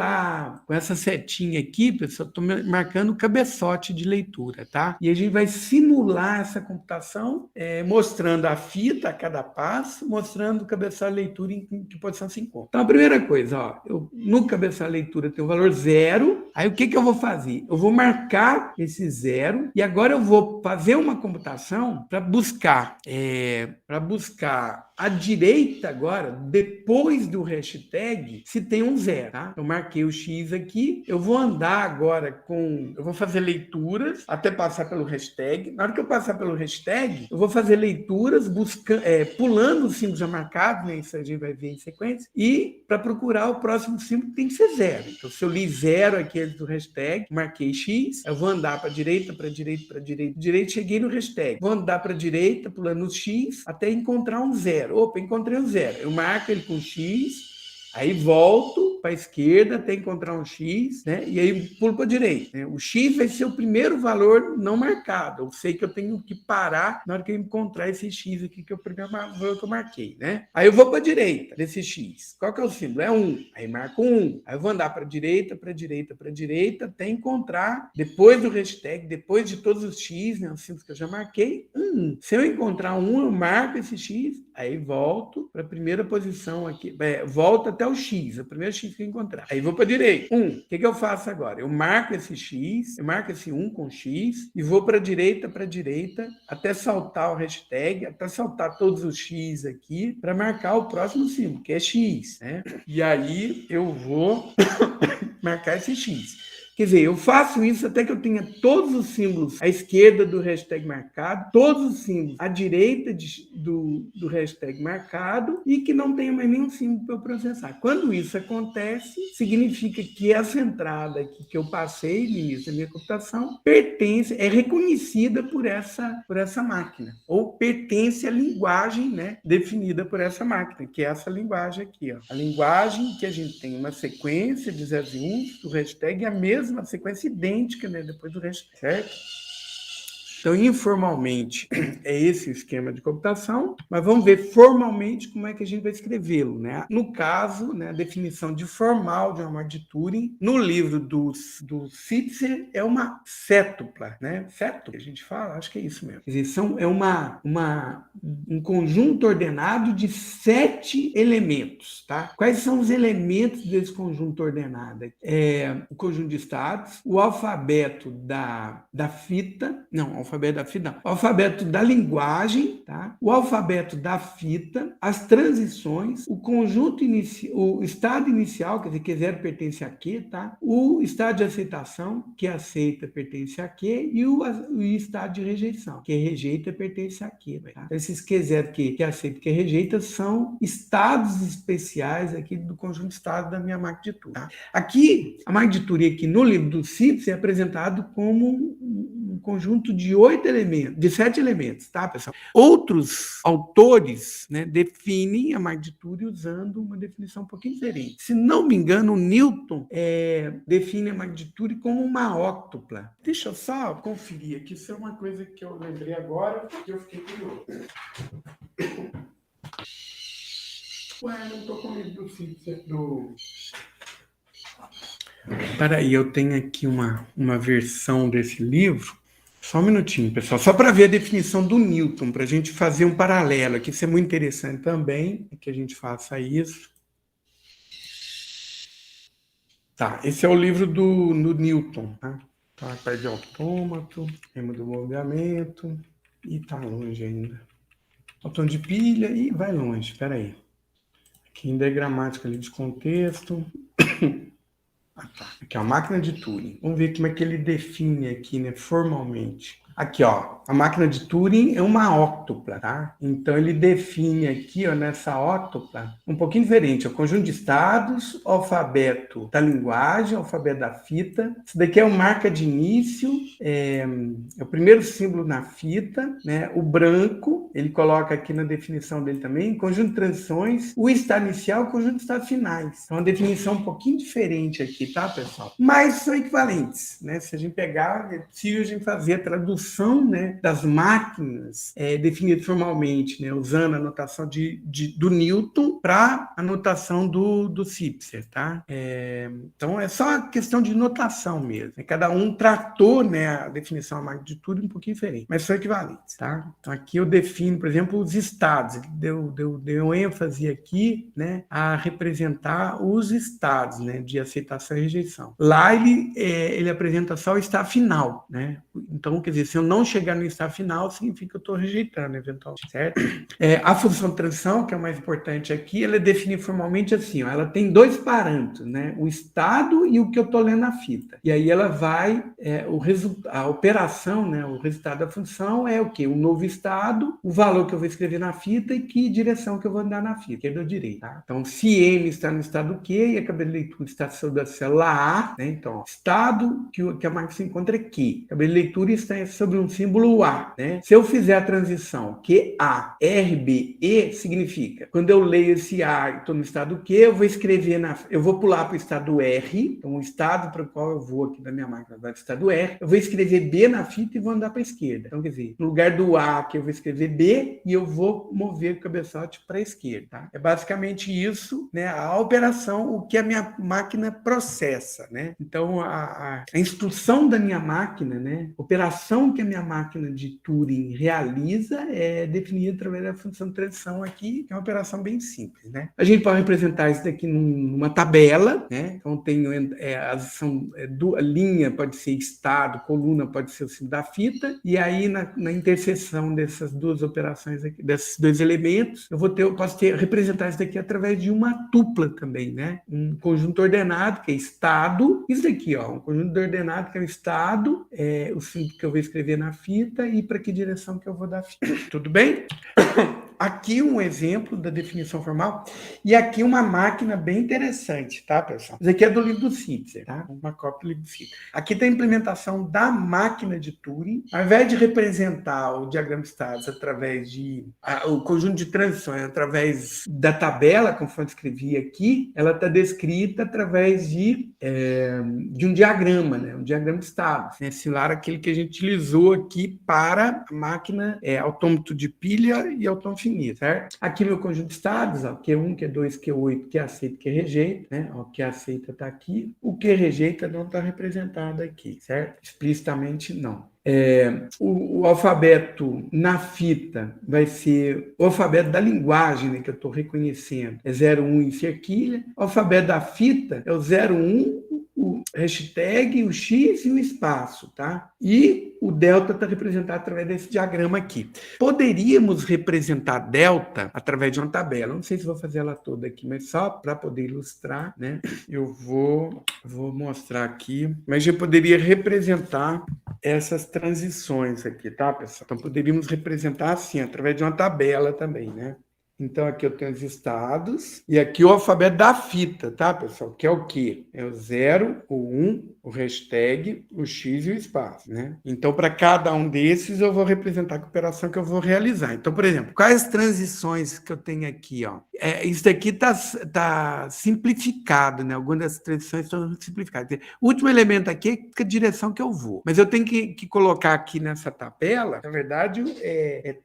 S1: com essa setinha aqui, pessoal, estou marcando o cabeçote de leitura, tá? E a gente vai simular essa computação, mostrando a fita a cada passo, mostrando o cabeçote de leitura em que posição se encontra. Então, a primeira coisa, ó, no cabeçote de leitura tem o valor 0, aí o que eu vou fazer? Eu vou marcar esse 0 e agora eu vou fazer uma computação para buscar à direita agora, depois do hashtag, se tem um 0, tá? Eu marquei o X aqui, eu vou andar agora eu vou fazer leituras até passar pelo hashtag. Na hora que eu passar pelo hashtag, eu vou fazer leituras pulando os símbolos já marcados, né? Isso a gente vai ver em sequência, e para procurar o próximo símbolo tem que ser 0. Então, se eu li 0 aquele do hashtag, marquei X, eu vou andar para direita, cheguei no hashtag. Vou andar para direita, pulando os X, até encontrar um 0. Opa, encontrei um 0. Eu marco ele com X, aí volto para a esquerda até encontrar um X, né? E aí pulo para a direita. Né? O X vai ser o primeiro valor não marcado. Eu sei que eu tenho que parar na hora que eu encontrar esse X aqui, que é o primeiro valor que eu marquei, né? Aí eu vou para a direita desse X. Qual que é o símbolo? É 1. Aí marco 1. Aí eu vou andar para a direita, até encontrar, depois do hashtag, depois de todos os X, né? Os símbolos que eu já marquei, 1. Se eu encontrar 1, eu marco esse X, aí volto para a primeira posição aqui, volto até o X, o primeiro X que eu encontrar. Aí vou para a direita. 1. O que eu faço agora? Eu marco esse X, eu marco esse 1 com X e vou para a direita, até saltar o hashtag, até saltar todos os X aqui para marcar o próximo símbolo, que é X, né? E aí eu vou marcar esse X. Quer dizer, eu faço isso até que eu tenha todos os símbolos à esquerda do hashtag marcado, todos os símbolos à direita do hashtag marcado e que não tenha mais nenhum símbolo para eu processar. Quando isso acontece, significa que essa entrada aqui que eu passei no início da minha computação é reconhecida por essa máquina, ou pertence à linguagem, né, definida por essa máquina, que é essa linguagem aqui. Ó. A linguagem que a gente tem uma sequência de zeros e uns do hashtag é a mesma sequência idêntica, né, depois do hashtag, certo? Então, informalmente, é esse o esquema de computação, mas vamos ver formalmente como é que a gente vai escrevê-lo, né? No caso, né, a definição de formal de uma máquina de Turing, no livro do Sitzer, é uma cétupla, né? Cétupla, a gente fala, acho que é isso mesmo. Quer dizer, é um conjunto ordenado de 7 elementos, tá? Quais são os elementos desse conjunto ordenado? O conjunto de estados, o alfabeto da fita, não, o alfabeto da linguagem, tá? O alfabeto da fita, as transições, o conjunto o estado inicial, quer dizer, Q0 pertence a Q, tá? O estado de aceitação, que aceita pertence a Q, e o estado de rejeição, que rejeita pertence a Q, tá? Então, esses Q0, que aceita, que rejeita, são estados especiais aqui do conjunto de estados da minha máquina de Turing, tá? Aqui, a máquina de Turing aqui no livro do Sitzer é apresentado como um conjunto de 7 elementos, tá, pessoal? Outros autores, né, definem a máquina de Turing usando uma definição um pouquinho diferente. Se não me engano, o Newton define a máquina de Turing como uma óctupla. Deixa eu só conferir aqui, isso é uma coisa que eu lembrei agora, que eu fiquei curioso. Ué, não estou com medo do Sitzer, Peraí, eu tenho aqui uma versão desse livro. Só um minutinho, pessoal. Só para ver a definição do Newton, para a gente fazer um paralelo aqui. Isso é muito interessante também, que a gente faça isso. Tá, esse é o livro do Newton, tá? Tá, parte de autômato, remo do moviamento, e tá longe ainda. Botão de pilha e vai longe, peraí. Aqui ainda é gramática ali de contexto. Tá. Aqui, ó, a máquina de Turing. Vamos ver como é que ele define aqui, né, formalmente. Aqui, ó, a máquina de Turing é uma óctupla, tá? Então, ele define aqui, ó, nessa óctupla, um pouquinho diferente. É o conjunto de estados, alfabeto da linguagem, alfabeto da fita. Isso daqui é uma marca de início, é o primeiro símbolo na fita, né? O branco, ele coloca aqui na definição dele também, conjunto de transições, o estado inicial, o conjunto de estados finais. Então, uma definição um pouquinho diferente aqui, tá, pessoal? Mas são equivalentes, né? Se a gente pegar, é possível a gente fazer a tradução, né, das máquinas definidas formalmente, né, usando a notação do Newton para a notação do Sitzer, tá? Então, é só uma questão de notação mesmo. Cada um tratou, né, a definição da máquina de Turing um pouquinho diferente, mas são equivalentes, tá? Então, aqui eu defino, por exemplo, os estados. Ele deu ênfase aqui, né, a representar os estados, né, de aceitação e rejeição. Lá ele apresenta só o estado final, né? Então, quer dizer, se eu não chegar no estado final, significa que eu estou rejeitando, eventualmente, certo? A função de transição, que é o mais importante aqui, ela é definida formalmente assim, ó, ela tem 2 parâmetros, né? O estado e o que eu estou lendo na fita. E aí ela vai, a operação, né? O resultado da função é o quê? Um novo estado, o valor que eu vou escrever na fita e que direção que eu vou andar na fita, esquerda ou direita, tá? Então, se M está no estado Q e a cabeça de leitura está sobre a célula A, né? Então, ó, estado que a máquina se encontra é Q. A cabeça de leitura está sobre um símbolo A, né? Se eu fizer a transição QA, RBE, significa, quando eu leio esse A e estou no estado Q, eu vou escrever eu vou pular para o estado R, então o estado para o qual eu vou aqui da minha máquina vai para o estado R, eu vou escrever B na fita e vou andar para a esquerda. Então, quer dizer, no lugar do A que eu vou escrever B e eu vou mover o cabeçote para a esquerda, tá? É basicamente isso, né? A operação, o que a minha máquina processa, né? Então, a instrução da minha máquina, né? Operação que a minha máquina de Turing realiza é definida através da função de transição aqui, que é uma operação bem simples, né? A gente pode representar isso daqui numa tabela, né? Então, tenho a linha pode ser estado, coluna pode ser o símbolo da fita, e aí na interseção dessas duas operações aqui, desses 2 elementos, eu posso representar isso daqui através de uma tupla também, né? Um conjunto ordenado, que é estado, isso daqui, ó, um conjunto ordenado que é o estado, o símbolo que eu vou escrever na fita e para que direção que eu vou dar a fita. Tudo bem? Aqui um exemplo da definição formal e aqui uma máquina bem interessante, tá, pessoal? Isso aqui é do livro do Sitzer, tá? Uma cópia do livro do Sitzer. Aqui tem a implementação da máquina de Turing. Ao invés de representar o diagrama de estados através o conjunto de transições através da tabela, conforme eu escrevi aqui, ela está descrita através de um diagrama, né? Um diagrama de estados, né? Similar àquele que a gente utilizou aqui para a máquina autômato de pilha e autômato finito, certo? Aqui meu conjunto de estados, ó, Q1, Q2, Q8, que aceita, que rejeita, né? O que aceita está aqui, o que rejeita não está representado aqui, certo? Explicitamente não. O alfabeto na fita vai ser o alfabeto da linguagem, né, que eu estou reconhecendo. É 01 em cerquilha. O alfabeto da fita é o 01, o hashtag, o X e o espaço, tá? E o delta está representado através desse diagrama aqui. Poderíamos representar delta através de uma tabela. Não sei se vou fazer ela toda aqui, mas só para poder ilustrar, né? Eu vou mostrar aqui. Mas eu poderia representar essas transições aqui, tá, pessoal? Então, poderíamos representar assim, através de uma tabela também, né? Então, aqui eu tenho os estados, e aqui o alfabeto da fita, tá, pessoal? Que é o quê? É o 0, o 1, o hashtag, o X e o espaço, né? Então, para cada um desses, eu vou representar a operação que eu vou realizar. Então, por exemplo, quais transições que eu tenho aqui, ó? Isso daqui tá simplificado, né? Algumas das transições estão simplificadas. O último elemento aqui é a direção que eu vou. Mas eu tenho que colocar aqui nessa tabela, na verdade,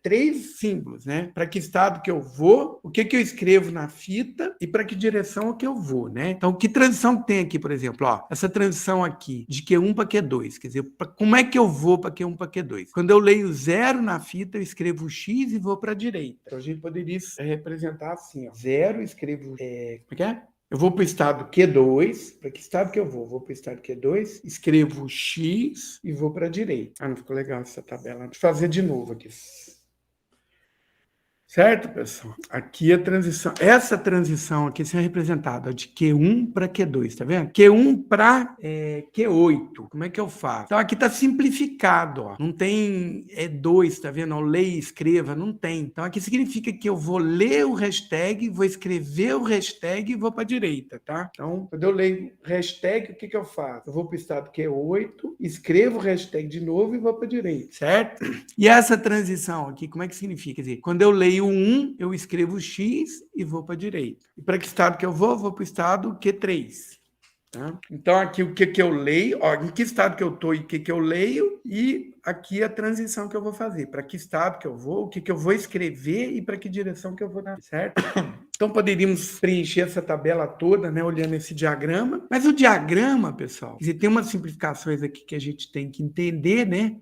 S1: 3 símbolos, né? Para que estado que eu vou, o que eu escrevo na fita e para que direção que eu vou, né? Então, que transição tem aqui, por exemplo? Ó, essa transição aqui, de Q1 para Q2, quer dizer, como é que eu vou para Q1 para Q2? Quando eu leio 0 na fita, eu escrevo X e vou para a direita. Então, a gente poderia representar assim, ó. 0, escrevo... como é que é? Eu vou para o estado Q2. Para que estado que eu vou? Vou para o estado Q2, escrevo X e vou para a direita. Ah, não ficou legal essa tabela. Deixa eu fazer de novo aqui. Certo, pessoal? Aqui a transição, essa transição aqui é representada de Q1 para Q2, tá vendo? Q1 para Q8. Como é que eu faço? Então aqui tá simplificado, ó. Não tem 2, tá vendo? Leia e escreva, não tem. Então aqui significa que eu vou ler o hashtag, vou escrever o hashtag e vou para a direita, tá? Então, quando eu leio hashtag, o que eu faço? Eu vou para o estado Q8, escrevo o hashtag de novo e vou para a direita, certo? E essa transição aqui, como é que significa? Quer dizer, quando eu leio 1, eu escrevo X e vou para a direita. E para que estado que eu vou? Vou para o estado Q3. Tá? Então, aqui o que eu leio, ó, em que estado que eu estou e o que eu leio, e aqui a transição que eu vou fazer. Para que estado que eu vou, o que eu vou escrever e para que direção que eu vou dar, certo? Então, poderíamos preencher essa tabela toda, né, olhando esse diagrama. Mas o diagrama, pessoal, tem umas simplificações aqui que a gente tem que entender, né?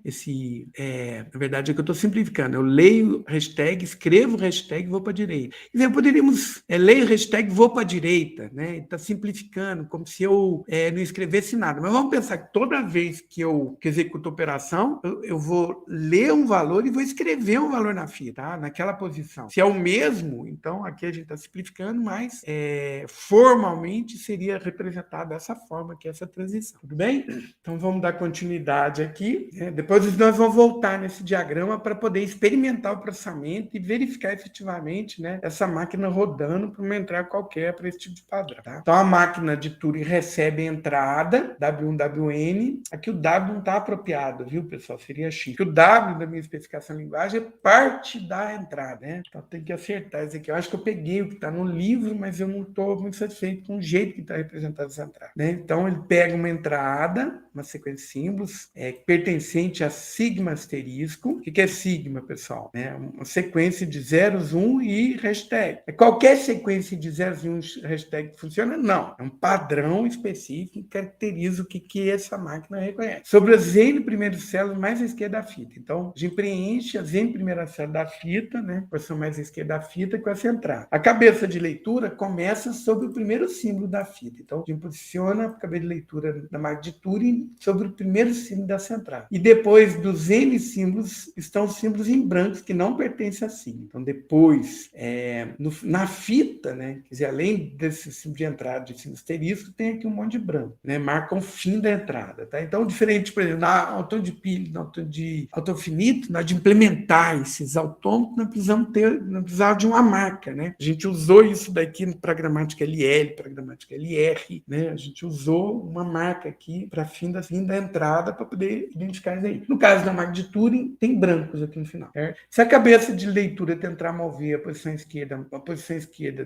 S1: Na verdade, é que eu estou simplificando. Eu leio hashtag, escrevo hashtag e vou para a direita. Quer dizer, poderíamos ler hashtag vou para a direita, né? Está simplificando, como se eu não escrevesse nada. Mas vamos pensar que toda vez que eu executo a operação, eu vou ler um valor e vou escrever um valor na fita, tá? Naquela posição. Se é o mesmo, então aqui a gente está simplificando, mas formalmente seria representado dessa forma, que é essa transição. Tudo bem? Então vamos dar continuidade aqui. Depois nós vamos voltar nesse diagrama para poder experimentar o processamento e verificar efetivamente, né, essa máquina rodando para uma entrada qualquer para esse tipo de padrão. Tá? Então a máquina de Turing recebe a entrada W1, WN. Aqui o W não está apropriado, viu, pessoal? Seria X. Porque o W da minha especificação de linguagem é parte da entrada, né? Então tem que acertar isso aqui. Eu acho que eu peguei o que está no livro, mas eu não estou muito satisfeito com o jeito que está representado essa entrada, né? Então ele pega uma entrada, uma sequência de símbolos, pertencente a sigma asterisco. O que é sigma, pessoal? Uma sequência de zeros, 1 e hashtag. Qualquer sequência de zeros e 1 hashtag funciona? Não. É um padrão específico que caracteriza o que essa máquina reconhece. Sobre as N primeiras células mais à esquerda da fita. Então, a gente preenche as N primeiras células da fita, né? Posição mais à esquerda da fita com essa entrada. A cabeça de leitura começa sobre o primeiro símbolo da fita. Então, a gente posiciona a cabeça de leitura da máquina de Turing sobre o primeiro símbolo dessa entrada. E depois dos N símbolos, estão símbolos em brancos que não pertencem a sigma. Então, depois, na fita, né? Quer dizer, além desse símbolo de entrada de símbolo asterisco, tem aqui um monte de branco, né? Marca o fim da entrada, tá? Então, diferente, por exemplo, na autômato de pilha, na de autômato finito, na hora de implementar esses autômatos, nós precisamos de uma marca, né? A gente usou isso daqui para gramática LL, para gramática LR, né? A gente usou uma marca aqui para fim da entrada para poder identificar isso aí. No caso da máquina de Turing, tem brancos aqui no final. Certo? Se a cabeça de leitura tentar mover a posição esquerda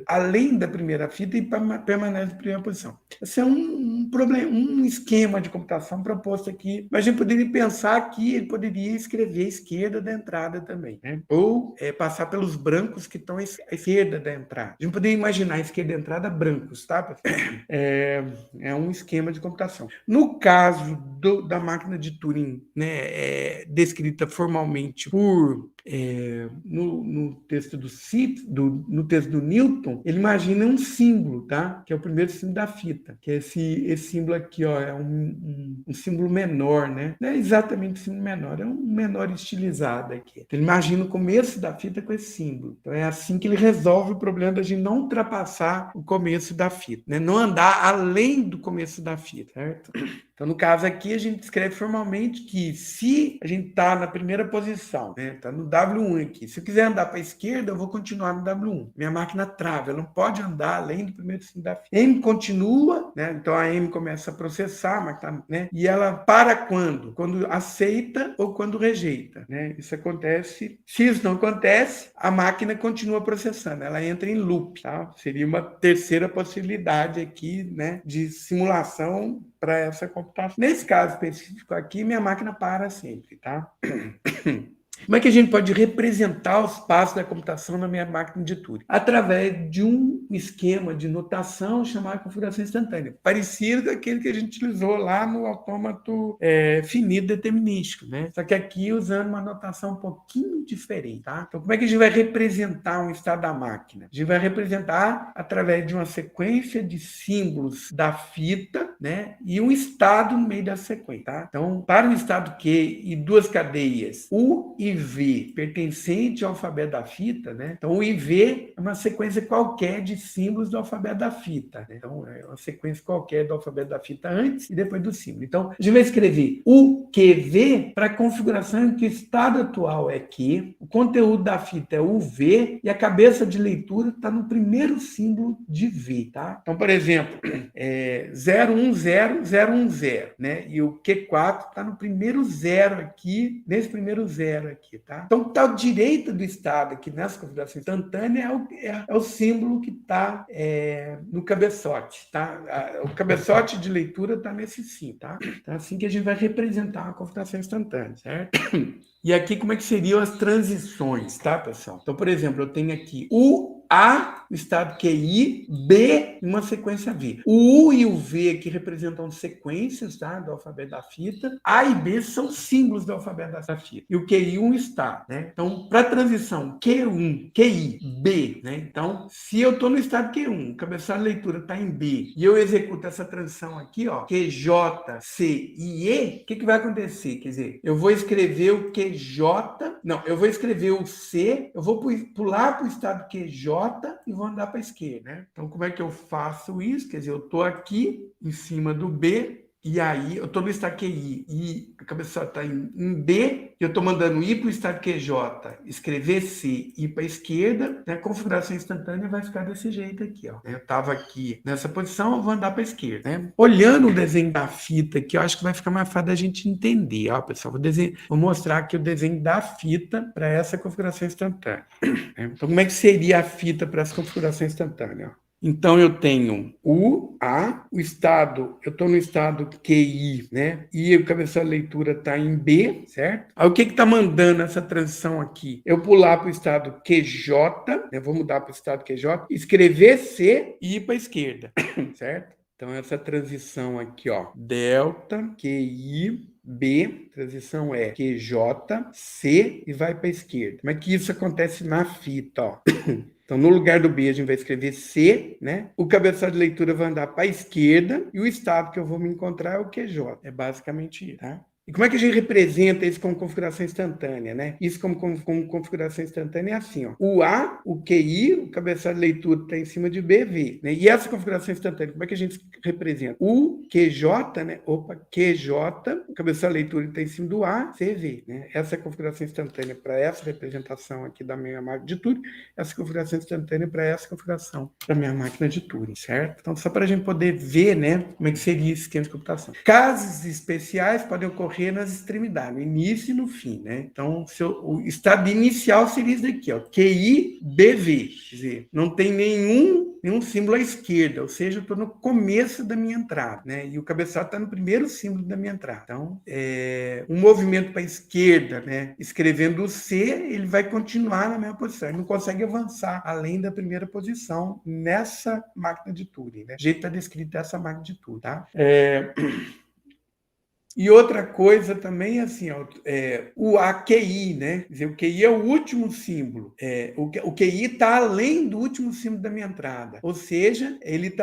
S1: além da primeira fita e permanece na primeira posição. Esse é um problema, um esquema de computação proposto aqui, mas a gente poderia pensar que ele poderia escrever a esquerda da entrada também, né? Ou passar pelos brancos que estão à esquerda da entrada. A gente poderia imaginar a esquerda da entrada brancos, tá? É um esquema de computação. No caso da máquina de Turing, né, descrita formalmente no texto no texto do Newton, ele imagina um símbolo, tá? Que é o primeiro símbolo da fita, que é esse símbolo aqui, ó, é um símbolo menor, né? Não é exatamente um símbolo menor, é um menor estilizado aqui. Então, ele imagina o começo da fita com esse símbolo. Então, é assim que ele resolve o problema da gente não ultrapassar o começo da fita, né? Não andar além do começo da fita, certo? Então, no caso aqui, a gente escreve formalmente que se a gente está na primeira posição, né, está no W1 aqui, se eu quiser andar para a esquerda, eu vou continuar no W1. Minha máquina trava, ela não pode andar além do primeiro símbolo da fita. M continua, né, então a M começa a processar, né, e ela para quando? Quando aceita ou quando rejeita. Né? Isso acontece. Se isso não acontece, a máquina continua processando, ela entra em loop. Tá? Seria uma terceira possibilidade aqui, né, de simulação para essa computação. Nesse caso específico aqui, minha máquina para sempre, tá? Como é que a gente pode representar os passos da computação na minha máquina de Turing? Através de um esquema de notação chamado configuração instantânea, parecido com aquele que a gente utilizou lá no autômato finito determinístico, né? Só que aqui usando uma notação um pouquinho diferente, tá? Então, como é que a gente vai representar um estado da máquina? A gente vai representar através de uma sequência de símbolos da fita, né? E um estado no meio da sequência, tá? Então, para um estado Q e duas cadeias, U e V pertencente ao alfabeto da fita, né? Então, o IV é uma sequência qualquer de símbolos do alfabeto da fita, né? Então, é uma sequência qualquer do alfabeto da fita antes e depois do símbolo. Então, a gente vai escrever UQV para a configuração em que o estado atual é Q, o conteúdo da fita é UV e a cabeça de leitura está no primeiro símbolo de V, tá? Então, por exemplo, 010010, né? E o Q4 está no primeiro zero aqui, nesse primeiro zero aqui, tá? Então, está à direita do estado aqui nessa configuração instantânea é o símbolo que está no cabeçote, tá? O cabeçote de leitura está nesse sim, tá? Então, é assim que a gente vai representar a configuração instantânea, certo? E aqui, como é que seriam as transições, tá, pessoal? Então, por exemplo, eu tenho aqui A, o estado QI, B, uma sequência V. O U e o V aqui representam sequências, tá, do alfabeto da fita. A e B são símbolos do alfabeto da fita. E o QI, um estado, né? Então, para a transição Q1, QI, B, né? Então, se eu estou no estado Q1, o cabeçalho de leitura está em B, e eu executo essa transição aqui, ó, QJ, C e E, o que vai acontecer? Quer dizer, eu vou escrever o QJ, não, eu vou escrever o C, eu vou pular para o estado QJ e vou andar para a esquerda, né? Então, como é que eu faço isso? Quer dizer, eu estou aqui em cima do B, e aí eu estou no estado QI e a cabeça está em B, e eu estou mandando ir para o estado QJ, escrever C e ir para a esquerda, né? A configuração instantânea vai ficar desse jeito aqui, ó. Eu estava aqui nessa posição, eu vou andar para a esquerda, né? Olhando o desenho da fita aqui, eu acho que vai ficar mais fácil da gente entender, ó, pessoal. Vou mostrar aqui o desenho da fita para essa configuração instantânea. Então, como é que seria a fita para essa configuração instantânea? Ó? Então, eu tenho o estado, eu estou no estado QI, né? E o cabeçalho de leitura está em B, certo? Aí, o que está mandando essa transição aqui? Eu pular para o estado QJ, né? Vou mudar para o estado QJ, escrever C e ir para a esquerda, certo? Então, essa transição aqui, ó, delta, QI, B, transição é QJ, C e vai para a esquerda. Como é que isso acontece na fita, ó? Então, no lugar do B, a gente vai escrever C, né? O cabeçalho de leitura vai andar para a esquerda e o estado que eu vou me encontrar é o QJ. É basicamente isso, tá? E como é que a gente representa isso como configuração instantânea, né? Isso como configuração instantânea é assim, ó. O A, o QI, o cabeçalho de leitura está em cima de B, V, né? E essa configuração instantânea, como é que a gente representa? O QJ, né? Opa, QJ, o cabeçalho de leitura está em cima do A, C, V, né? Essa é a configuração instantânea para essa representação aqui da minha máquina de Turing, essa configuração instantânea para essa configuração da minha máquina de Turing, certo? Então, só para a gente poder ver, né, como é que seria esse esquema de computação. Casos especiais podem ocorrer nas extremidades, no início e no fim, né? Então, o estado inicial seria isso daqui, ó, QI, BV, quer dizer, não tem nenhum símbolo à esquerda, ou seja, eu estou no começo da minha entrada, né? E o cabeçalho está no primeiro símbolo da minha entrada. Então, um movimento para a esquerda, né? Escrevendo o C, ele vai continuar na mesma posição. Ele não consegue avançar além da primeira posição nessa máquina de Turing, né? O jeito está descrito essa máquina de Turing, tá? E outra coisa também, assim, ó, o AQI, né? Quer dizer, o QI é o último símbolo. O QI está além do último símbolo da minha entrada. Ou seja, ele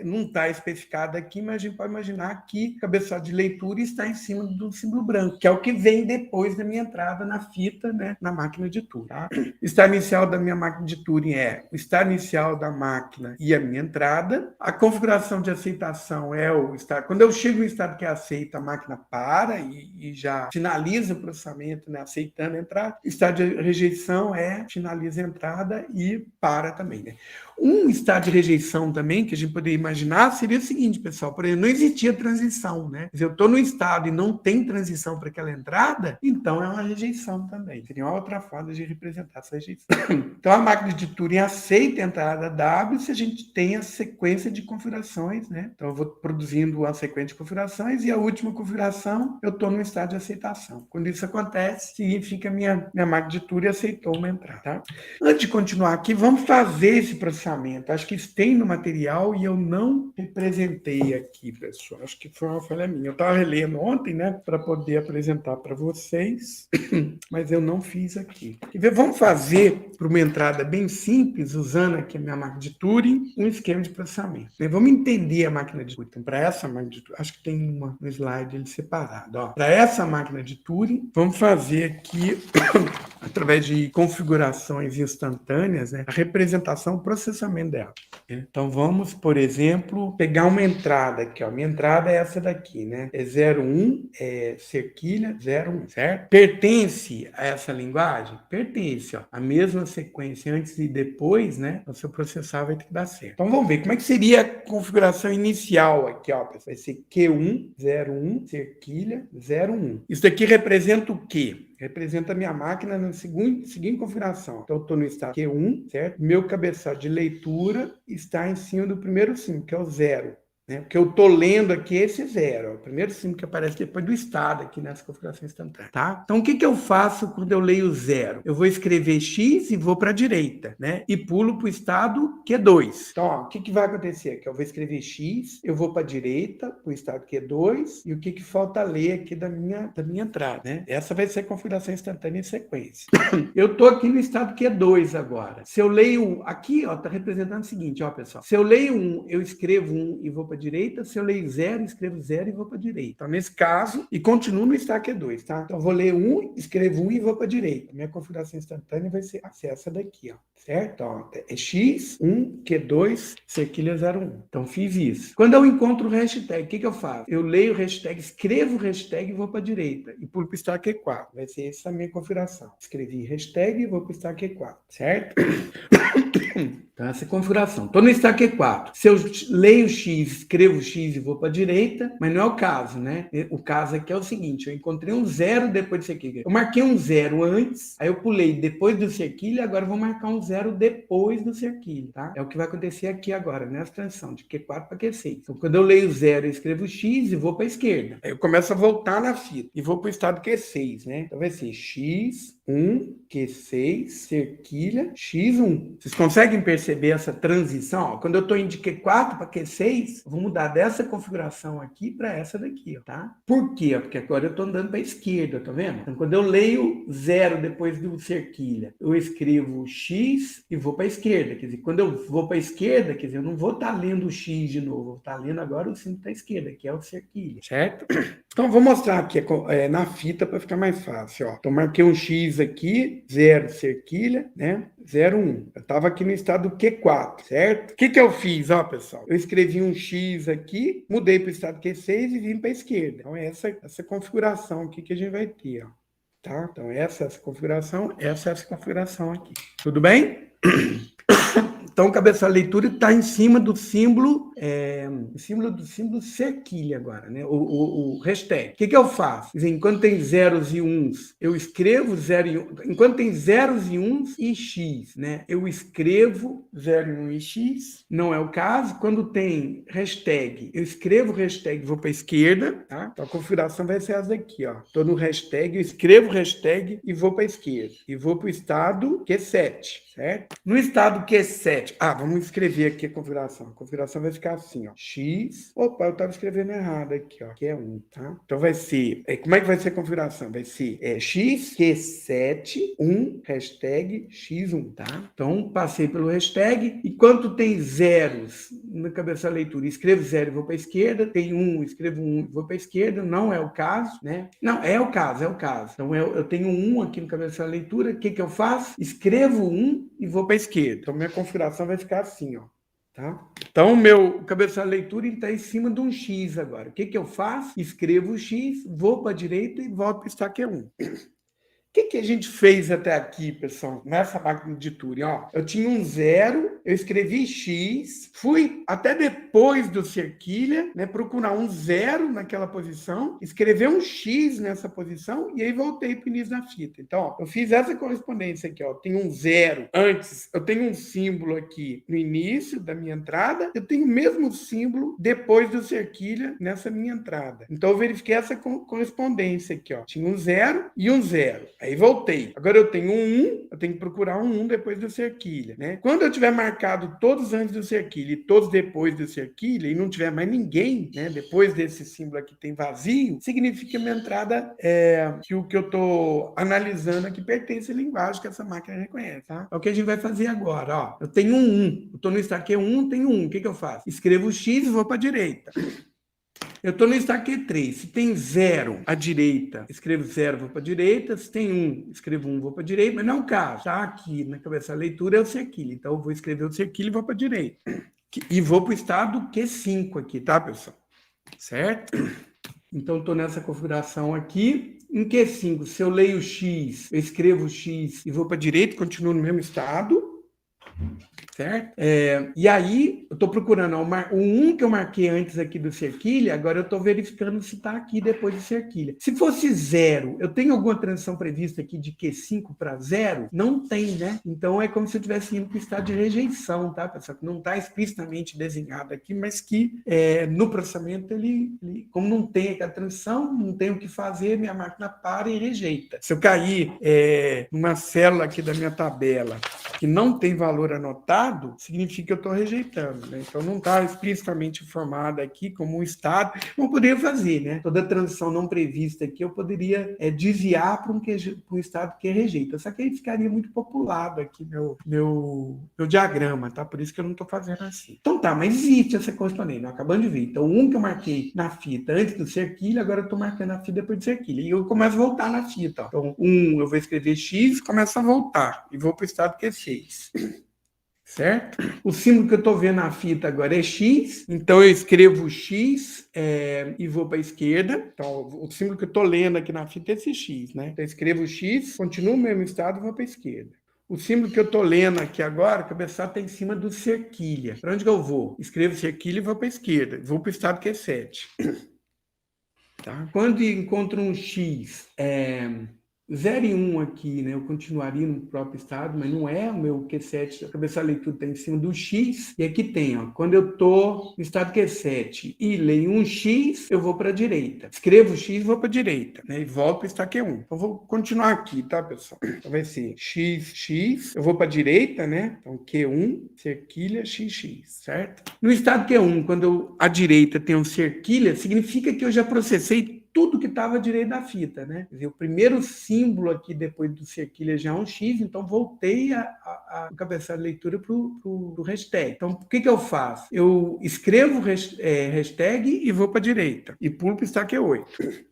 S1: não está especificado aqui, mas a gente pode imaginar que o cabeçalho de leitura está em cima do símbolo branco, que é o que vem depois da minha entrada na fita, né? Na máquina de Turing. Tá? O estado inicial da minha máquina de Turing é o estado inicial da máquina e a minha entrada. A configuração de aceitação é o estado. Quando eu chego no estado que é aceita, a máquina para e já finaliza o processamento, né, aceitando a entrada. O estado de rejeição finaliza a entrada e para também. Né? Um estado de rejeição também, que a gente poderia imaginar, seria o seguinte, pessoal, por exemplo, não existia transição, né? Se eu estou no estado e não tem transição para aquela entrada, então é uma rejeição também. Seria uma outra forma de representar essa rejeição. Então, a máquina de Turing aceita a entrada W se a gente tem a sequência de configurações, né? Então, eu vou produzindo uma sequência de configurações e a última configuração, eu estou no estado de aceitação. Quando isso acontece, significa que minha máquina de Turing aceitou uma entrada, tá? Antes de continuar aqui, vamos fazer esse processamento. Acho que isso tem no material e eu não representei aqui, pessoal. Acho que foi uma falha minha. Eu estava relendo ontem, né, para poder apresentar para vocês, mas eu não fiz aqui. Vamos fazer para uma entrada bem simples, usando aqui a minha máquina de Turing, um esquema de processamento. Vamos entender a máquina de Turing. Então, para essa máquina de Turing, acho que tem no slide ele separado. Para essa máquina de Turing, vamos fazer aqui, através de configurações instantâneas, né, a representação, o processamento dela. Então, vamos, por exemplo, pegar uma entrada aqui. Ó. Minha entrada é essa daqui, né? É 01, cerquilha 01, certo? Pertence a essa linguagem? Pertence, ó. A mesma sequência antes e depois, né? O seu processar vai ter que dar certo. Então, vamos ver como é que seria a configuração inicial aqui, ó. Vai ser Q1, 01, cerquilha 01. Isso daqui representa o quê? Representa a minha máquina na seguinte configuração. Então, eu estou no estado Q1, certo? Meu cabeçalho de leitura está em cima do primeiro símbolo, que é o 0. Né? Porque eu estou lendo aqui esse 0, o primeiro símbolo que aparece depois do estado aqui nessa configuração instantânea, tá? Então, o que eu faço quando eu leio 0? Eu vou escrever X e vou para a direita, né? E pulo para o estado Q2. Então, ó, o que vai acontecer aqui? Eu vou escrever X, eu vou para a direita, para o estado Q2, e o que falta ler aqui da minha entrada, né? Essa vai ser a configuração instantânea em sequência. Eu estou aqui no estado Q2 agora. Se eu leio aqui, ó, está representando o seguinte, ó, pessoal. Se eu leio 1, eu escrevo 1 e vou para direita, se eu leio 0, escrevo 0 e vou para direita. Então, nesse caso, e continuo no estado Q2, tá? Então, eu vou ler 1, escrevo 1 e vou para direita. Minha configuração instantânea vai ser essa daqui, ó. Certo? Ó, é X, 1, Q2, cerquilha 01. Então, fiz isso. Quando eu encontro o hashtag, o que eu faço? Eu leio o hashtag, escrevo o hashtag e vou para direita. E pulo para o estado Q4. Vai ser essa a minha configuração. Escrevi hashtag e vou para o estado Q4. Certo? Então, essa é a configuração. Estou no estado Q4. Se eu leio X, escrevo X e vou para a direita, mas não é o caso, né? O caso aqui é o seguinte, eu encontrei um 0 depois do cerquilha. Eu marquei um 0 antes, aí eu pulei depois do cerquilha, agora eu vou marcar um 0 depois do cerquilha, tá? É o que vai acontecer aqui agora, nessa transição, de Q4 para Q6. Então, quando eu leio 0, eu escrevo X e vou para a esquerda. Aí eu começo a voltar na fita e vou para o estado Q6, né? Então, vai ser X1, Q6, cerquilha, X1. Vocês conseguem perceber essa transição? Ó, quando eu estou indo de Q4 para Q6, eu vou mudar dessa configuração aqui para essa daqui, ó, tá? Por quê? Porque agora eu estou andando para a esquerda, tá vendo? Então, quando eu leio 0 depois do cerquilha, eu escrevo X e vou para a esquerda. Quer dizer, quando eu vou para a esquerda, quer dizer, eu não vou estar lendo o X de novo, vou estar lendo agora o símbolo da esquerda, que é o cerquilha, certo? Então, eu vou mostrar aqui na fita para ficar mais fácil. Ó. Então, marquei um X aqui, 0, cerquilha, né? 0, 1. Eu estava aqui no estado Q4, certo? O que eu fiz, ó, pessoal? Eu escrevi um X aqui, mudei para o estado Q6 e vim para a esquerda. Então, essa configuração aqui que a gente vai ter, ó. Tá? Então, essa configuração, essa configuração aqui. Tudo bem? Então, cabeça da leitura está em cima do símbolo, cerquilha agora, né? O hashtag. O que eu faço? Quer dizer, enquanto tem zeros e uns, eu escrevo 0 e 1. Enquanto tem zeros e uns e x, né? Eu escrevo 0 e 1 e x. Não é o caso. Quando tem hashtag, eu escrevo hashtag e vou para a esquerda, tá? Então, a configuração vai ser essa daqui, ó. Estou no hashtag, eu escrevo hashtag e vou para a esquerda. E vou para o estado Q7, certo? No estado Q7, vamos escrever aqui a configuração. A configuração vai ficar assim, ó. X. Opa, eu estava escrevendo errado aqui, ó. Q1, tá? Então vai ser. Como é que vai ser a configuração? Vai ser X, Q7, 1, hashtag X1, tá? Então, passei pelo hashtag. E quanto tem zeros na cabeça da leitura? Escrevo 0 e vou para a esquerda. Tem 1, escrevo 1 e vou para a esquerda. Não é o caso, né? Não, é o caso, é o caso. Então, eu tenho 1 aqui no cabeça da leitura. O que eu faço? Escrevo 1 e vou para a esquerda. Então, minha configuração vai ficar assim, ó. Tá? Então, o meu cabeça da leitura está em cima de um X agora. O que eu faço? Escrevo o X, vou para a direita e volto para o estado Q1. O que a gente fez até aqui, pessoal, nessa máquina de Turing? Ó, eu tinha um 0, eu escrevi X, fui até depois do cerquilha, né, procurar um 0 naquela posição, escrever um X nessa posição e aí voltei para o início da fita. Então, ó, eu fiz essa correspondência aqui. Ó, tem um 0 antes, eu tenho um símbolo aqui no início da minha entrada, eu tenho o mesmo símbolo depois do cerquilha nessa minha entrada. Então, eu verifiquei essa correspondência aqui. Ó. Tinha um 0 e um 0. Aí voltei. Agora eu tenho um 1, eu tenho que procurar um 1 depois do cerquilha, né? Quando eu tiver marcado todos antes do cerquilha e todos depois do cerquilha e não tiver mais ninguém, né? Depois desse símbolo aqui tem vazio, significa que a minha entrada que o que eu estou analisando aqui pertence à linguagem que essa máquina reconhece, tá? É o que a gente vai fazer agora, ó. Eu tenho um 1, eu estou no estado Q1, tenho 1. O que eu faço? Escrevo X e vou para a direita. Eu estou no estado Q3. Se tem 0 à direita, escrevo 0, vou para a direita. Se tem 1, escrevo 1, vou para a direita. Mas não é o caso. Está aqui na cabeça da leitura é o cerquilho. Então, eu vou escrever o cerquilho e vou para a direita. E vou para o estado Q5 aqui, tá, pessoal? Certo? Então, estou nessa configuração aqui. Em Q5, se eu leio X, eu escrevo X e vou para a direita, continuo no mesmo estado. Certo? E aí, eu estou procurando o 1 que eu marquei antes aqui do cerquilha, agora eu estou verificando se está aqui depois do cerquilha. Se fosse 0, eu tenho alguma transição prevista aqui de Q5 para 0? Não tem, né? Então, é como se eu estivesse indo para o estado de rejeição, tá, pessoal? Que não está explicitamente desenhado aqui, mas que no processamento, ele, como não tem aquela transição, não tem o que fazer, minha máquina para e rejeita. Se eu cair numa célula aqui da minha tabela que não tem valor anotado, significa que eu estou rejeitando, né? Então, não está explicitamente informado aqui como um estado. Não poderia fazer, né? Toda transição não prevista aqui, eu poderia desviar para um estado que rejeita. Só que aí ficaria muito populado aqui meu diagrama, tá? Por isso que eu não estou fazendo assim. Então tá, mas existe essa correspondência, nós acabamos de ver. Então, um que eu marquei na fita antes do cerquilho, agora eu estou marcando a fita depois do cerquilho. E eu começo a voltar na fita, ó. Então, eu vou escrever X, começo a voltar. E vou para o estado Q6. Certo? O símbolo que eu estou vendo na fita agora é X, então eu escrevo X e vou para a esquerda. Então, o símbolo que eu estou lendo aqui na fita é esse X, né? Então, eu escrevo X, continuo no mesmo estado e vou para a esquerda. O símbolo que eu estou lendo aqui agora, o cabeçalho está em cima do cerquilha. Para onde que eu vou? Escrevo cerquilha e vou para a esquerda. Vou para o estado Q7. Tá? Quando encontro um X 0 e 1 aqui, né? Eu continuaria no próprio estado, mas não é o meu Q7. A cabeça da leitura está em cima do X. E aqui tem, ó, quando eu estou no estado Q7 e leio um X, eu vou para a direita. Escrevo X e vou para a direita, né? E volto para o estado Q1. Então, vou continuar aqui, tá, pessoal? Então, vai ser X, eu vou para a direita, né? Então, Q1, cerquilha, XX, certo? No estado Q1, quando à direita tem um cerquilha, significa que eu já processei tudo que estava à direita da fita, né? Quer dizer, o primeiro símbolo aqui depois do cerquilha já é um X, então voltei o cabeçalho de leitura para o hashtag. Então, o que eu faço? Eu escrevo hashtag e vou para a direita. E pulo para o Stack 8.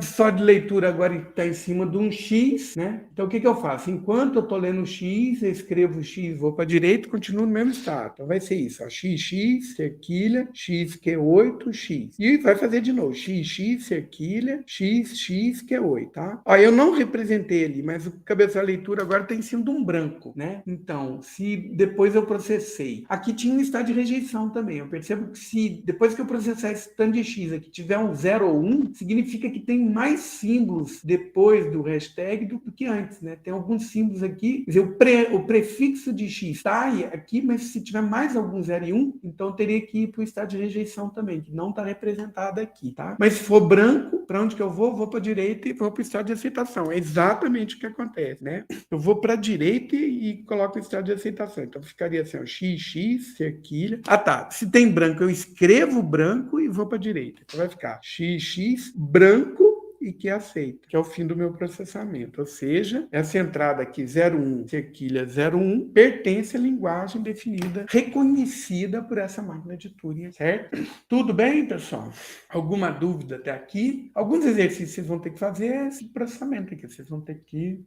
S1: Só de leitura agora está em cima de um X, né? Então, o que eu faço? Enquanto eu estou lendo o X, eu escrevo o X, vou para a direita e continuo no mesmo estado. Então, vai ser isso, ó, XX, cerquilha, XQ8, X. E vai fazer de novo, XX, cerquilha, XQ8, tá? Ó, eu não representei ali, mas o cabeça da leitura agora está em cima de um branco, né? Então, se depois eu processei. Aqui tinha um estado de rejeição também. Eu percebo que se depois que eu processar esse tanto de X aqui tiver um 0 ou 1, significa que tem mais símbolos depois do hashtag do que antes, né? Tem alguns símbolos aqui, quer dizer, o prefixo de X está aqui, mas se tiver mais algum 0 e 1, então teria que ir para o estado de rejeição também, que não está representado aqui, tá? Mas se for branco, para onde que eu vou? Vou para a direita e vou para o estado de aceitação. É exatamente o que acontece, né? Eu vou para a direita e coloco o estado de aceitação. Então ficaria assim, ó, XX, cerquilha. Ah, tá. Se tem branco, eu escrevo branco e vou para a direita. Então vai ficar XX, branco, e que aceita, que é o fim do meu processamento. Ou seja, essa entrada aqui, 01, cerquilha 01, pertence à linguagem definida, reconhecida por essa máquina de Turing, certo? Tudo bem, pessoal? Alguma dúvida até aqui? Alguns exercícios vocês vão ter que fazer esse processamento aqui, vocês vão ter que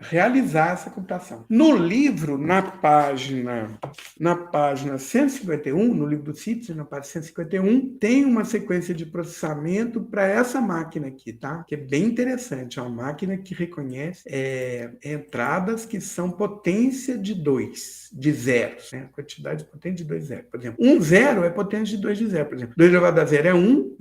S1: realizar essa computação. No livro, na página 151, no livro do CITES, na página 151, tem uma sequência de processamento para essa máquina aqui, tá? Que é bem interessante, é uma máquina que reconhece entradas que são potência de 2, de zeros, né? Quantidade de potência de 2 zeros. Por exemplo, 1 zero é potência de 2 de zero. Por exemplo, 2 elevado a 0 é 1,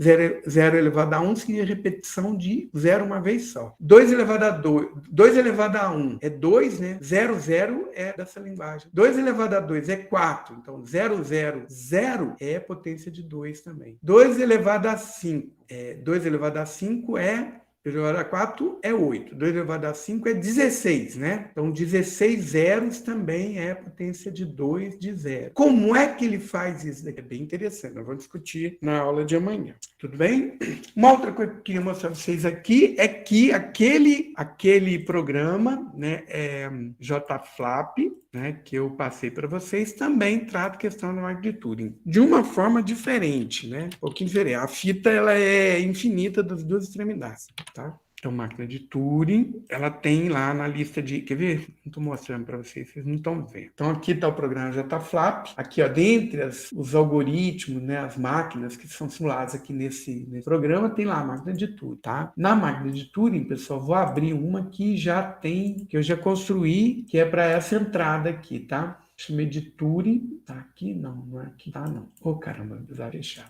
S1: 0 elevado a 1 seria repetição de 0 uma vez só. 2 elevado a 2, 2 elevado a 1 é 2, né? 0 é dessa linguagem. 2 elevado a 2 é 4, então 0 é potência de 2 também. 2 elevado a 5, 2 elevado a 5 é 2 elevado a 4 é 8. 2 elevado a 5 é 16, né? Então, 16 zeros também é potência de 2 de zero. Como é que ele faz isso daqui? É bem interessante. Nós vamos discutir na aula de amanhã. Tudo bem? Uma outra coisa que eu queria mostrar para vocês aqui é que aquele programa, né, JFlap, né, que eu passei para vocês, também trata a questão da máquina de Turing de uma forma diferente, né? Um pouquinho diferente. A fita ela é infinita das duas extremidades, tá? Então, máquina de Turing, ela tem lá na lista de... Quer ver? Não estou mostrando para vocês não estão vendo. Então, aqui está o programa JFlap. Aqui, ó, dentre os algoritmos, né, as máquinas que são simuladas aqui nesse programa, tem lá a máquina de Turing, tá? Na máquina de Turing, pessoal, vou abrir uma que já tem, que eu já construí, que é para essa entrada aqui, tá? Chamei de Turing. Tá aqui? Não é aqui. Tá, não. Ô, caramba, precisava fechar.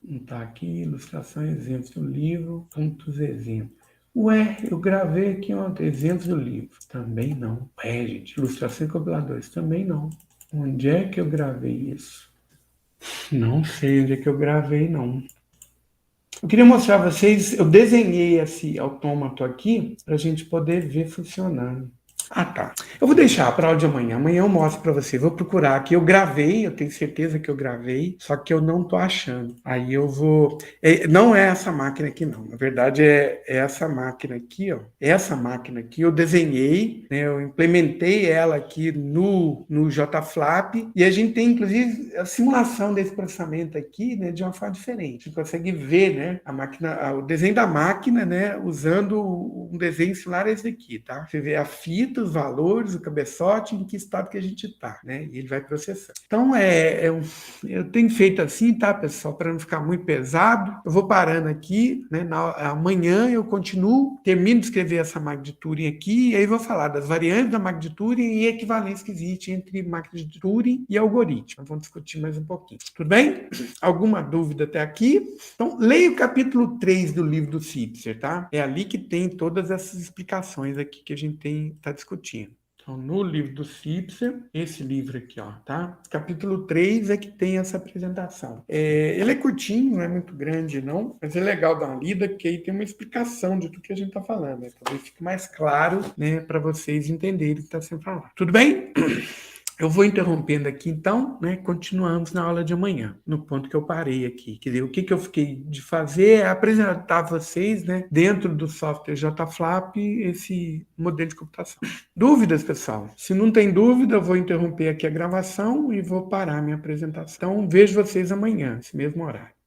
S1: Não está aqui, ilustração, exemplos do livro, pontos exemplos. Ué, eu gravei aqui ontem, exemplos do livro. Também não. Ué, gente, ilustração e compiladores, também não. Onde é que eu gravei isso? Não sei onde é que eu gravei, não. Eu queria mostrar a vocês, eu desenhei esse autômato aqui para a gente poder ver funcionando. Ah, tá. Eu vou deixar para a aula de amanhã. Amanhã eu mostro para você. Vou procurar aqui. Eu gravei, eu tenho certeza que eu gravei, só que eu não tô achando. Aí eu vou... não é essa máquina aqui, não. Na verdade, é essa máquina aqui, ó. Essa máquina aqui eu desenhei, né? Eu implementei ela aqui no JFlap e a gente tem, inclusive, a simulação desse processamento aqui, né, de uma forma diferente. Você consegue ver, né, a máquina, o desenho da máquina, né, usando um desenho similar a esse aqui, tá? Você vê a fita, os valores, o cabeçote, em que estado que a gente está, né? E ele vai processar. Então, eu tenho feito assim, tá, pessoal? Para não ficar muito pesado. Eu vou parando aqui, né? Amanhã eu continuo, termino de escrever essa máquina de Turing aqui, e aí vou falar das variantes da máquina de Turing e equivalência que existe entre máquina de Turing e algoritmo. Vamos discutir mais um pouquinho. Tudo bem? Alguma dúvida até aqui? Então, leia o capítulo 3 do livro do Sipser, tá? É ali que tem todas essas explicações aqui que a gente está discutindo. Então, no livro do Sipser, esse livro aqui, ó, tá? Capítulo 3 é que tem essa apresentação. Ele é curtinho, não é muito grande, não, mas é legal dar uma lida, porque aí tem uma explicação de tudo que a gente está falando, né? Talvez fique mais claro, né, para vocês entenderem o que está sendo falado. Tudo bem? Eu vou interrompendo aqui, então, né? Continuamos na aula de amanhã, no ponto que eu parei aqui. Quer dizer, o que eu fiquei de fazer é apresentar a vocês, né, dentro do software JFlap, esse modelo de computação. Dúvidas, pessoal? Se não tem dúvida, eu vou interromper aqui a gravação e vou parar a minha apresentação. Então, vejo vocês amanhã, nesse mesmo horário.